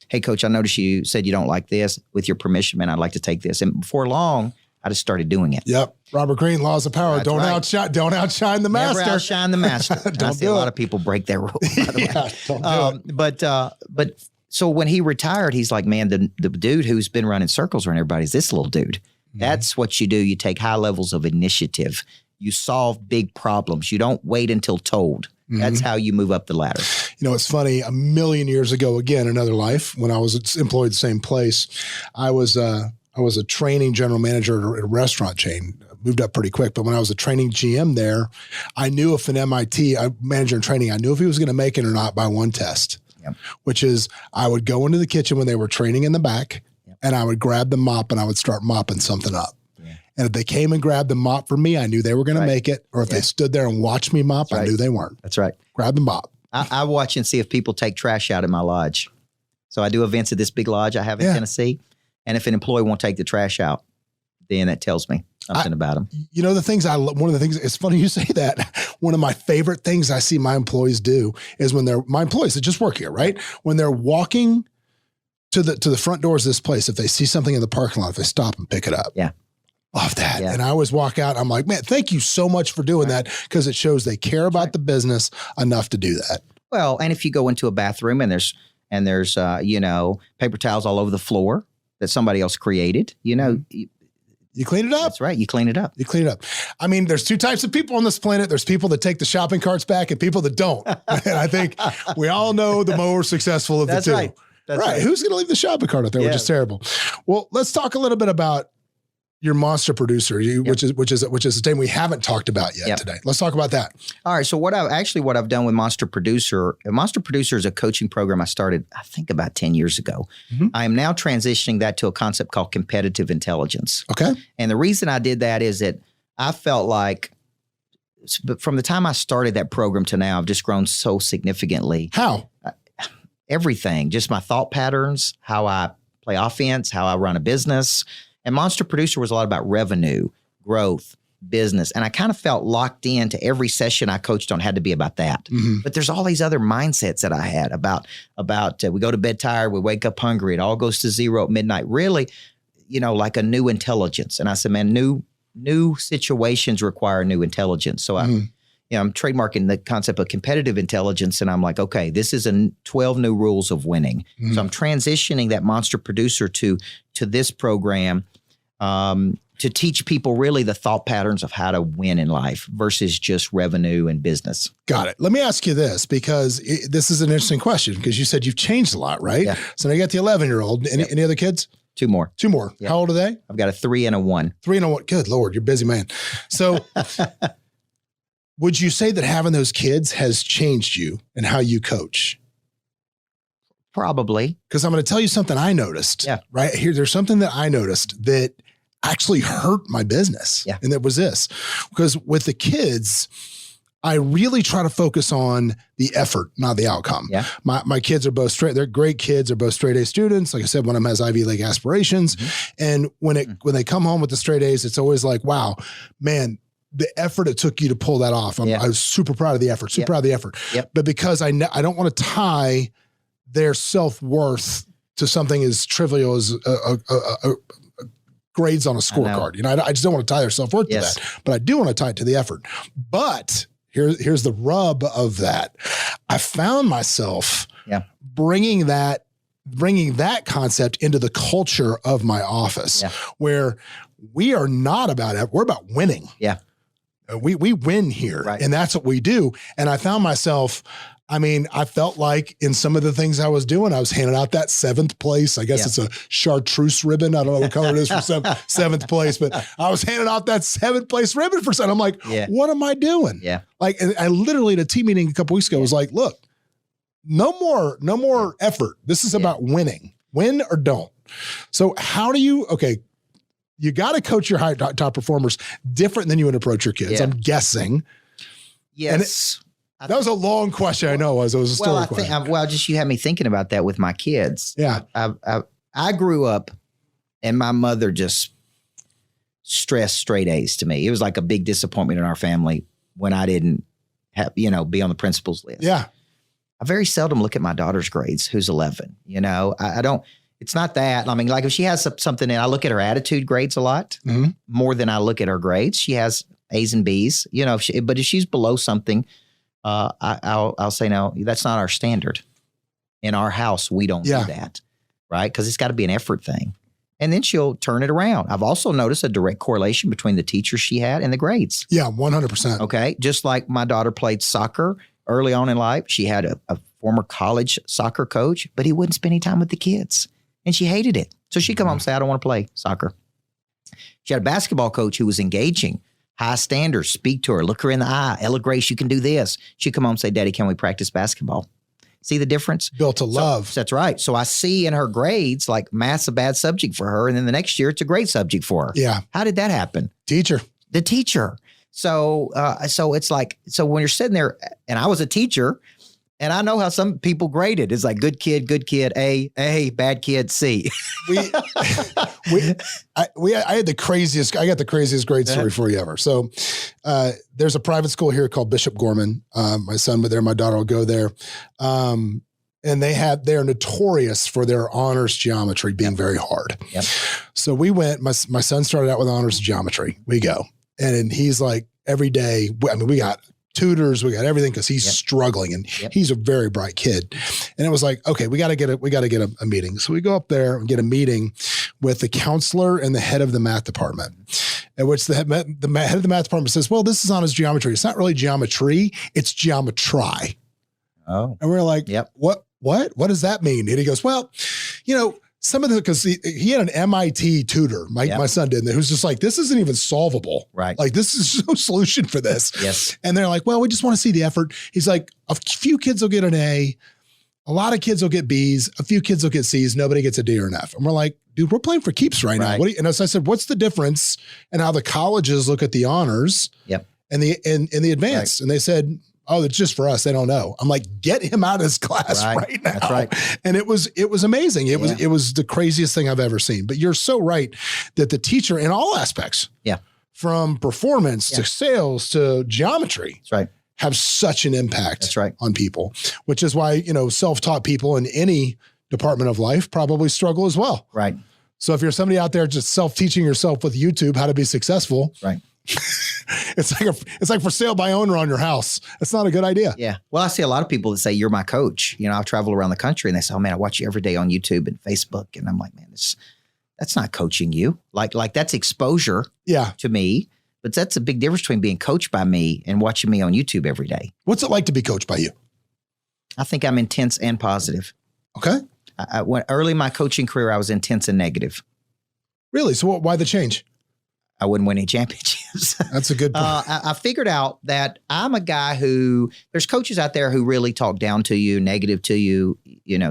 Hey, coach, I noticed you said you don't like this. With your permission, man, I'd like to take this. And before long, I just started doing it. Yep. Robert Greene, laws of power. Don't outshine the master. Never outshine the master. I see a lot of people break that rule, by the way. Don't do it. So when he retired, he's like, man, the dude who's been running circles around everybody is this little dude. Mm-hmm. That's what you do. You take high levels of initiative. You solve big problems. You don't wait until told. Mm-hmm. That's how you move up the ladder. It's funny. A million years ago, again, another life, when I was employed the same place, I was a training general manager at a restaurant chain. I moved up pretty quick, but when I was a training GM there, I knew if an MIT manager in training, I knew if he was going to make it or not by one test. Which is I would go into the kitchen when they were training in the back and I would grab the mop and I would start mopping something up. Yeah. And if they came and grabbed the mop for me, I knew they were going to make it. Or if they stood there and watched me mop, I knew they weren't. That's right. Grab the mop. I watch and see if people take trash out in my lodge. So I do events at this big lodge I have in Tennessee. And if an employee won't take the trash out, then that tells me something about them. One of the things, it's funny you say that. One of my favorite things I see my employees do is when my employees that just work here, right? When they're walking to the front doors of this place, if they see something in the parking lot, if they stop and pick it up. Yeah. Love that. Yeah. And I always walk out, I'm like, man, thank you so much for doing that, because it shows they care about the business enough to do that. Well, and if you go into a bathroom and there's paper towels all over the floor that somebody else created, you clean it up. That's right. You clean it up. You clean it up. I mean, there's two types of people on this planet. There's people that take the shopping carts back and people that don't. And I think we all know the more successful of the two. Right. That's right. Who's going to leave the shopping cart out there, which is terrible. Well, let's talk a little bit about your monster producer, which is a thing we haven't talked about yet today. Let's talk about that. All right. So what I've done with Monster Producer is a coaching program I started, I think, about 10 years ago. Mm-hmm. I am now transitioning that to a concept called competitive intelligence. Okay. And the reason I did that is that I felt like from the time I started that program to now, I've just grown so significantly. How? Everything, just my thought patterns, how I play offense, how I run a business. And Monster Producer was a lot about revenue, growth, business. And I kind of felt locked into every session I coached on had to be about that. Mm-hmm. But there's all these other mindsets that I had about we go to bed tired, we wake up hungry, it all goes to zero at midnight. Really, like a new intelligence. And I said, man, new situations require new intelligence. So I'm trademarking the concept of competitive intelligence. And I'm like, okay, this is 12 new rules of winning. Mm-hmm. So I'm transitioning that Monster Producer to this program to teach people really the thought patterns of how to win in life versus just revenue and business. Got it. Let me ask you this, because this is an interesting question, because you said you've changed a lot, right? Yeah. So now you got the 11-year-old. Any other kids? Two more. Yep. How old are they? I've got a 3 and a 1. 3 and a 1. Good Lord, you're a busy man. So would you say that having those kids has changed you and how you coach? Probably. Because I'm going to tell you something I noticed. Yeah. Right here, there's something that I noticed that actually hurt my business. Yeah. And that was this. Because with the kids, I really try to focus on the effort, not the outcome. Yeah. My kids are both they're great kids. They're both straight A students. Like I said, one of them has Ivy League aspirations. Mm-hmm. And when they come home with the straight A's, it's always like, wow, man, the effort it took you to pull that off. I was super proud of the effort, proud of the effort. Yep. But because I don't want to tie their self-worth to something as trivial as grades on a scorecard. I just don't want to tie their self-worth to that, but I do want to tie it to the effort. But here's the rub of that. I found myself bringing that concept into the culture of my office, where we are not about it. We're about winning. Yeah. We win here, and that's what we do. And I found myself, I felt like in some of the things I was doing, I was handing out that 7th place. I guess it's a chartreuse ribbon. I don't know what color it is for 7th place, but I was handing out that 7th place ribbon for something. I'm like, what am I doing? Yeah. Like, and I literally at a team meeting a couple weeks ago was like, look, no more effort. This is about winning. Win or don't. So how do you, you got to coach your top performers different than you would approach your kids. I'm guessing. Yes. That was a long question. I know it was a story question. Just you had me thinking about that with my kids. Yeah. I grew up and my mother just stressed straight A's to me. It was like a big disappointment in our family when I didn't have, be on the principal's list. Yeah. I very seldom look at my daughter's grades, who's 11. I don't, it's not that. Like if she has something and I look at her attitude grades a lot more than I look at her grades. She has A's and B's, but if she's below something, I'll say, no, that's not our standard. In our house, we don't do that, right? Because it's got to be an effort thing. And then she'll turn it around. I've also noticed a direct correlation between the teachers she had and the grades. Yeah, 100%. Okay. Just like my daughter played soccer early on in life. She had a former college soccer coach, but he wouldn't spend any time with the kids. And she hated it. So she'd come home and say, I don't want to play soccer. She had a basketball coach who was engaging, high standards, speak to her, look her in the eye. Ella Grace, you can do this. She'd come home and say, Daddy, can we practice basketball? See the difference? Built to love. That's right. So I see in her grades, like math's a bad subject for her. And then the next year, it's a great subject for her. Yeah. How did that happen? Teacher. The teacher. So it's like, so when you're sitting there, and I was a teacher, and I know how some people graded. It's like good kid, A, bad kid, C. I got the craziest grade story for you ever. So there's a private school here called Bishop Gorman. My son went there, my daughter will go there. And they're notorious for their honors geometry being very hard. Yep. So we went, my son started out with honors geometry. We go. And he's like, every day, I mean, we got tutors, we got everything because he's struggling and he's a very bright kid. And it was like, okay, we got to get a meeting. So we go up there and get a meeting with the counselor and the head of the math department, at which the head of the math department says, well, this is honors geometry. It's not really geometry, it's geometry. Oh. And we're like, what does that mean? And he goes, well, some of the, because he had an MIT tutor, my son did, who's just like, this isn't even solvable. Right. Like, this is no solution for this. Yes. And they're like, well, we just want to see the effort. He's like, a few kids will get an A. A lot of kids will get B's. A few kids will get C's. Nobody gets a D or an F. And we're like, dude, we're playing for keeps right now. And as I said, what's the difference in how the colleges look at the honors and the advanced? Right. And they said, oh, it's just for us. They don't know. I'm like, get him out of his class right now. That's right. And it was amazing. It was the craziest thing I've ever seen. But you're so right that the teacher in all aspects, from performance to sales to geometry, that's right, have such an impact on people, which is why, self-taught people in any department of life probably struggle as well. Right. So if you're somebody out there just self-teaching yourself with YouTube how to be successful, right. It's like for sale by owner on your house. It's not a good idea. Yeah. Well, I see a lot of people that say, you're my coach. I've traveled around the country and they say, oh man, I watch you every day on YouTube and Facebook. And I'm like, man, that's not coaching you. Like that's exposure to me, but that's a big difference between being coached by me and watching me on YouTube every day. What's it like to be coached by you? I think I'm intense and positive. Okay. Early in my coaching career, I was intense and negative. Really? So why the change? I wouldn't win any championships. That's a good point. I figured out that I'm a guy who, there's coaches out there who really talk down to you, negative to you,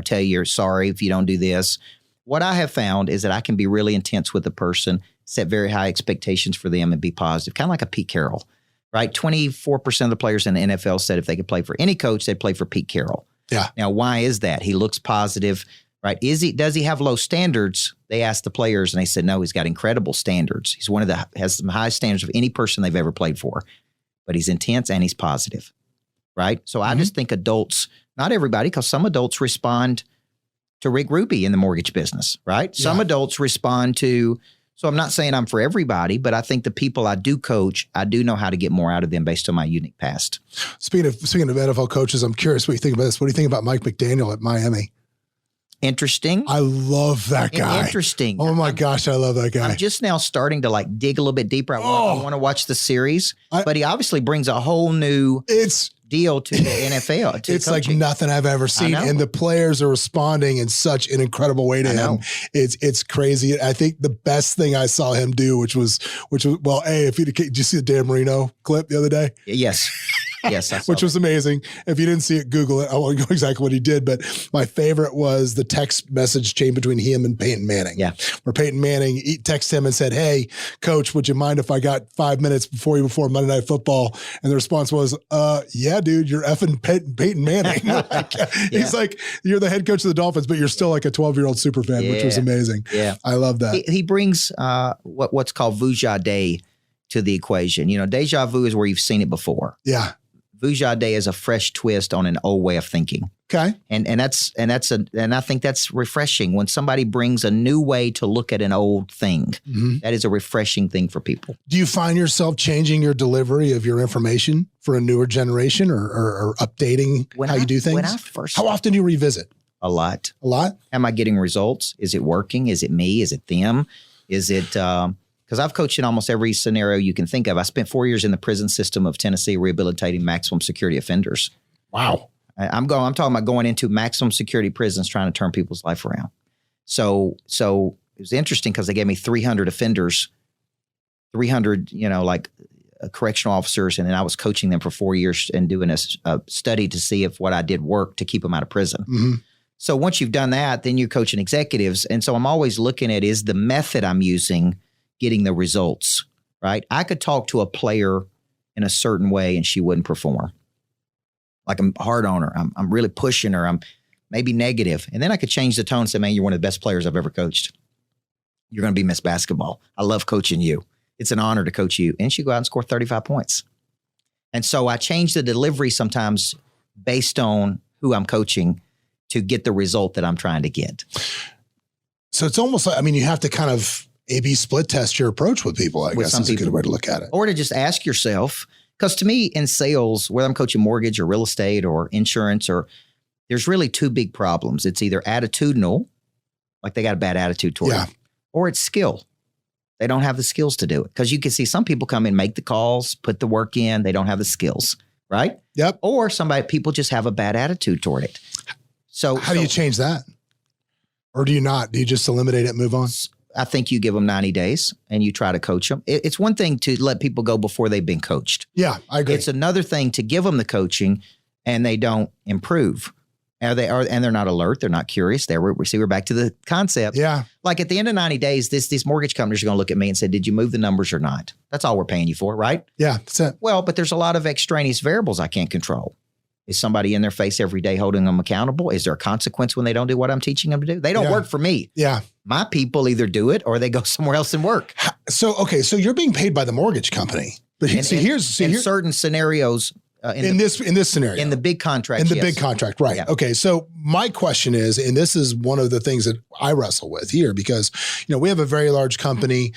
tell you you're sorry if you don't do this. What I have found is that I can be really intense with a person, set very high expectations for them and be positive, kind of like a Pete Carroll, right? 24% of the players in the NFL said if they could play for any coach, they'd play for Pete Carroll. Yeah. Now, why is that? He looks positive, right? Does he have low standards? They asked the players and they said, no, he's got incredible standards. He's has the highest standards of any person they've ever played for, but he's intense and he's positive, right? So I just think adults, not everybody, because some adults respond to Rick Ruby in the mortgage business, right? Yeah. Some adults respond to, so I'm not saying I'm for everybody, but I think the people I do coach, I do know how to get more out of them based on my unique past. Speaking of NFL coaches, I'm curious what you think about this. What do you think about Mike McDaniel at Miami? Interesting. I love that guy. Interesting. Oh my gosh, I love that guy. I'm just now starting to dig a little bit deeper. I want to watch the series, but he obviously brings a whole new deal to the NFL. It's coaching. Like nothing I've ever seen, and the players are responding in such an incredible way to him. It's crazy. I think the best thing I saw him do, which was well, did you see the Dan Marino clip the other day? Yes. Yes, which was amazing. If you didn't see it, Google it. I won't go exactly what he did, but my favorite was the text message chain between him and Peyton Manning. Yeah, where Peyton Manning texted him and said, "Hey, Coach, would you mind if I got 5 minutes before Monday Night Football?" And the response was, "Yeah, dude, you're effing Peyton Manning." He's like, "You're the head coach of the Dolphins, but you're still like a 12-year-old super fan," which was amazing. Yeah, I love that. He brings what's called vujade to the equation. Deja vu is where you've seen it before. Yeah. Vujade is a fresh twist on an old way of thinking. Okay. And I think that's refreshing when somebody brings a new way to look at an old thing. Mm-hmm. That is a refreshing thing for people. Do you find yourself changing your delivery of your information for a newer generation or updating how you do things? How often do you revisit? A lot. A lot? Am I getting results? Is it working? Is it me? Is it them? Is it because I've coached in almost every scenario you can think of. I spent 4 years in the prison system of Tennessee rehabilitating maximum security offenders. Wow. I'm talking about going into maximum security prisons trying to turn people's life around. So it was interesting because they gave me 300 offenders, 300, correctional officers, and then I was coaching them for 4 years and doing a study to see if what I did worked to keep them out of prison. Mm-hmm. So once you've done that, then you're coaching executives. And so I'm always looking at, is the method I'm using getting the results, right? I could talk to a player in a certain way and she wouldn't perform. Like I'm hard on her. I'm really pushing her. I'm maybe negative. And then I could change the tone and say, man, you're one of the best players I've ever coached. You're going to be Miss Basketball. I love coaching you. It's an honor to coach you. And she'd go out and score 35 points. And so I change the delivery sometimes based on who I'm coaching. to get the result that I'm trying to get. So it's almost like, you have to kind of A/B split test your approach with people, I guess is a good way to look at it. Or to just ask yourself, because to me in sales, whether I'm coaching mortgage or real estate or insurance, there's really two big problems. It's either attitudinal, like they got a bad attitude toward it, or it's skill. They don't have the skills to do it. Because you can see some people come in, make the calls, put the work in. They don't have the skills, right? Yep. Or people just have a bad attitude toward it. So how do you change that? Or do you not? Do you just eliminate it and move on? I think you give them 90 days and you try to coach them. It's one thing to let people go before they've been coached. Yeah, I agree. It's another thing to give them the coaching and they don't improve. And they're not alert. They're not curious. We're back to the concept. Yeah. Like at the end of 90 days, these mortgage companies are going to look at me and say, did you move the numbers or not? That's all we're paying you for, right? Yeah, that's it. Well, but there's a lot of extraneous variables I can't control. Is somebody in their face every day holding them accountable? Is there a consequence when they don't do what I'm teaching them to do? They don't work for me. Yeah. My people either do it or they go somewhere else and work. So you're being paid by the mortgage company. But in certain scenarios. In this scenario. In the big contract. Big contract, right. Yeah. Okay. So my question is, and this is one of the things that I wrestle with here, because, we have a very large company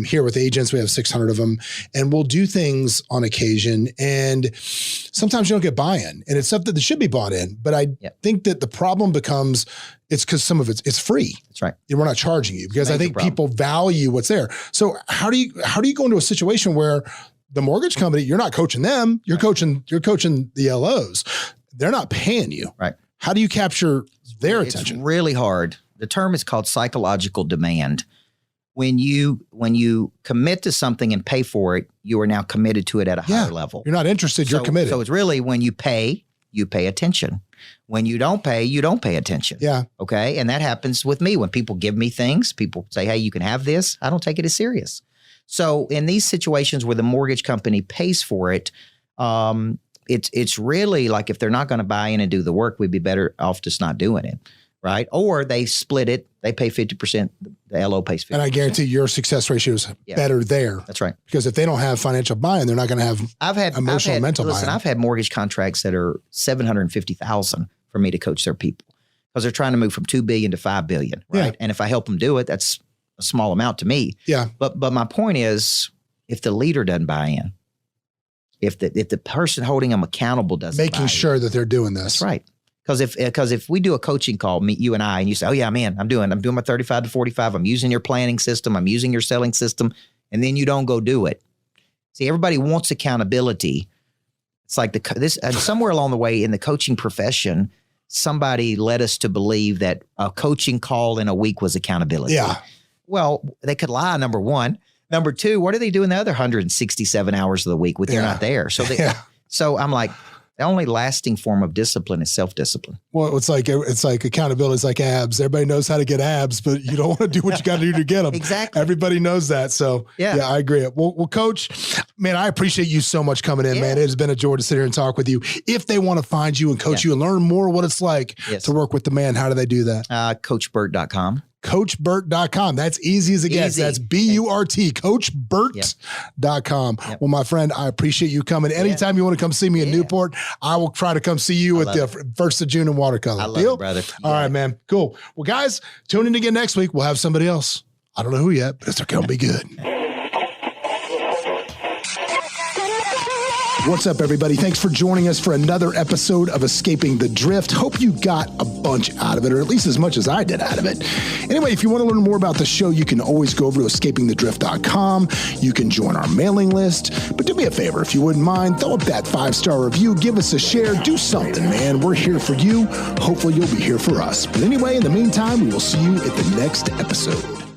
here with agents. We have 600 of them, and we'll do things on occasion. And sometimes you don't get buy-in, and it's something that should be bought in. But I think that the problem becomes, it's because some of it's free. That's right. We're not charging you, because I think people value what's there. So how do you go into a situation where the mortgage company, you're not coaching them, you're coaching the LOs. They're not paying you. Right. How do you capture their attention? It's really hard. The term is called psychological demand. When you commit to something and pay for it, you are now committed to it at a higher level. You're not interested, you're committed. So it's really when you pay attention. When you don't pay attention. Yeah. Okay. And that happens with me. When people give me things, people say, hey, you can have this. I don't take it as serious. So in these situations where the mortgage company pays for it, it's really like if they're not going to buy in and do the work, we'd be better off just not doing it, right? Or they split it. They pay 50%. The LO pays 50%. And I guarantee your success ratio is better there. That's right. Because if they don't have financial buy-in, they're not going to have emotional and mental buy-in. I've had mortgage contracts that are $750,000 for me to coach their people because they're trying to move from $2 billion to $5 billion, right? Yeah. And if I help them do it, that's a small amount to me. Yeah. But my point is, if the leader doesn't buy in, if the person holding them accountable doesn't making sure that they're doing this. That's right. Because if we do a coaching call, you and I, and you say, oh yeah, man, I'm doing my 35 to 45. I'm using your planning system. I'm using your selling system. And then you don't go do it. See, everybody wants accountability. It's like somewhere along the way in the coaching profession, somebody led us to believe that a coaching call in a week was accountability. Yeah. Well, they could lie, number one. Number two, what do they do in the other 167 hours of the week when they're not there? So I'm like, the only lasting form of discipline is self-discipline. Well, it's like accountability is like abs. Everybody knows how to get abs, but you don't want to do what you got to do to get them. Exactly. Everybody knows that. So yeah, I agree. Well, Coach, man, I appreciate you so much coming in, man. It has been a joy to sit here and talk with you. If they want to find you and coach you and learn more what it's like to work with the man, how do they do that? CoachBurt.com. CoachBurt.com. That's easy as it gets. That's BURT, CoachBurt.com. Yep. Well, my friend, I appreciate you coming. Anytime you want to come see me in Newport, I will try to come see you at the 1st of June in watercolor. I love it, brother. All right, man. Cool. Well, guys, tune in again next week. We'll have somebody else. I don't know who yet, but it's going to be good. What's up, everybody? Thanks for joining us for another episode of Escaping the Drift. Hope you got a bunch out of it, or at least as much as I did out of it. Anyway, if you want to learn more about the show, you can always go over to escapingthedrift.com. You can join our mailing list. But do me a favor, if you wouldn't mind, throw up that 5-star review, give us a share, do something, man. We're here for you. Hopefully you'll be here for us. But anyway, in the meantime, we will see you at the next episode.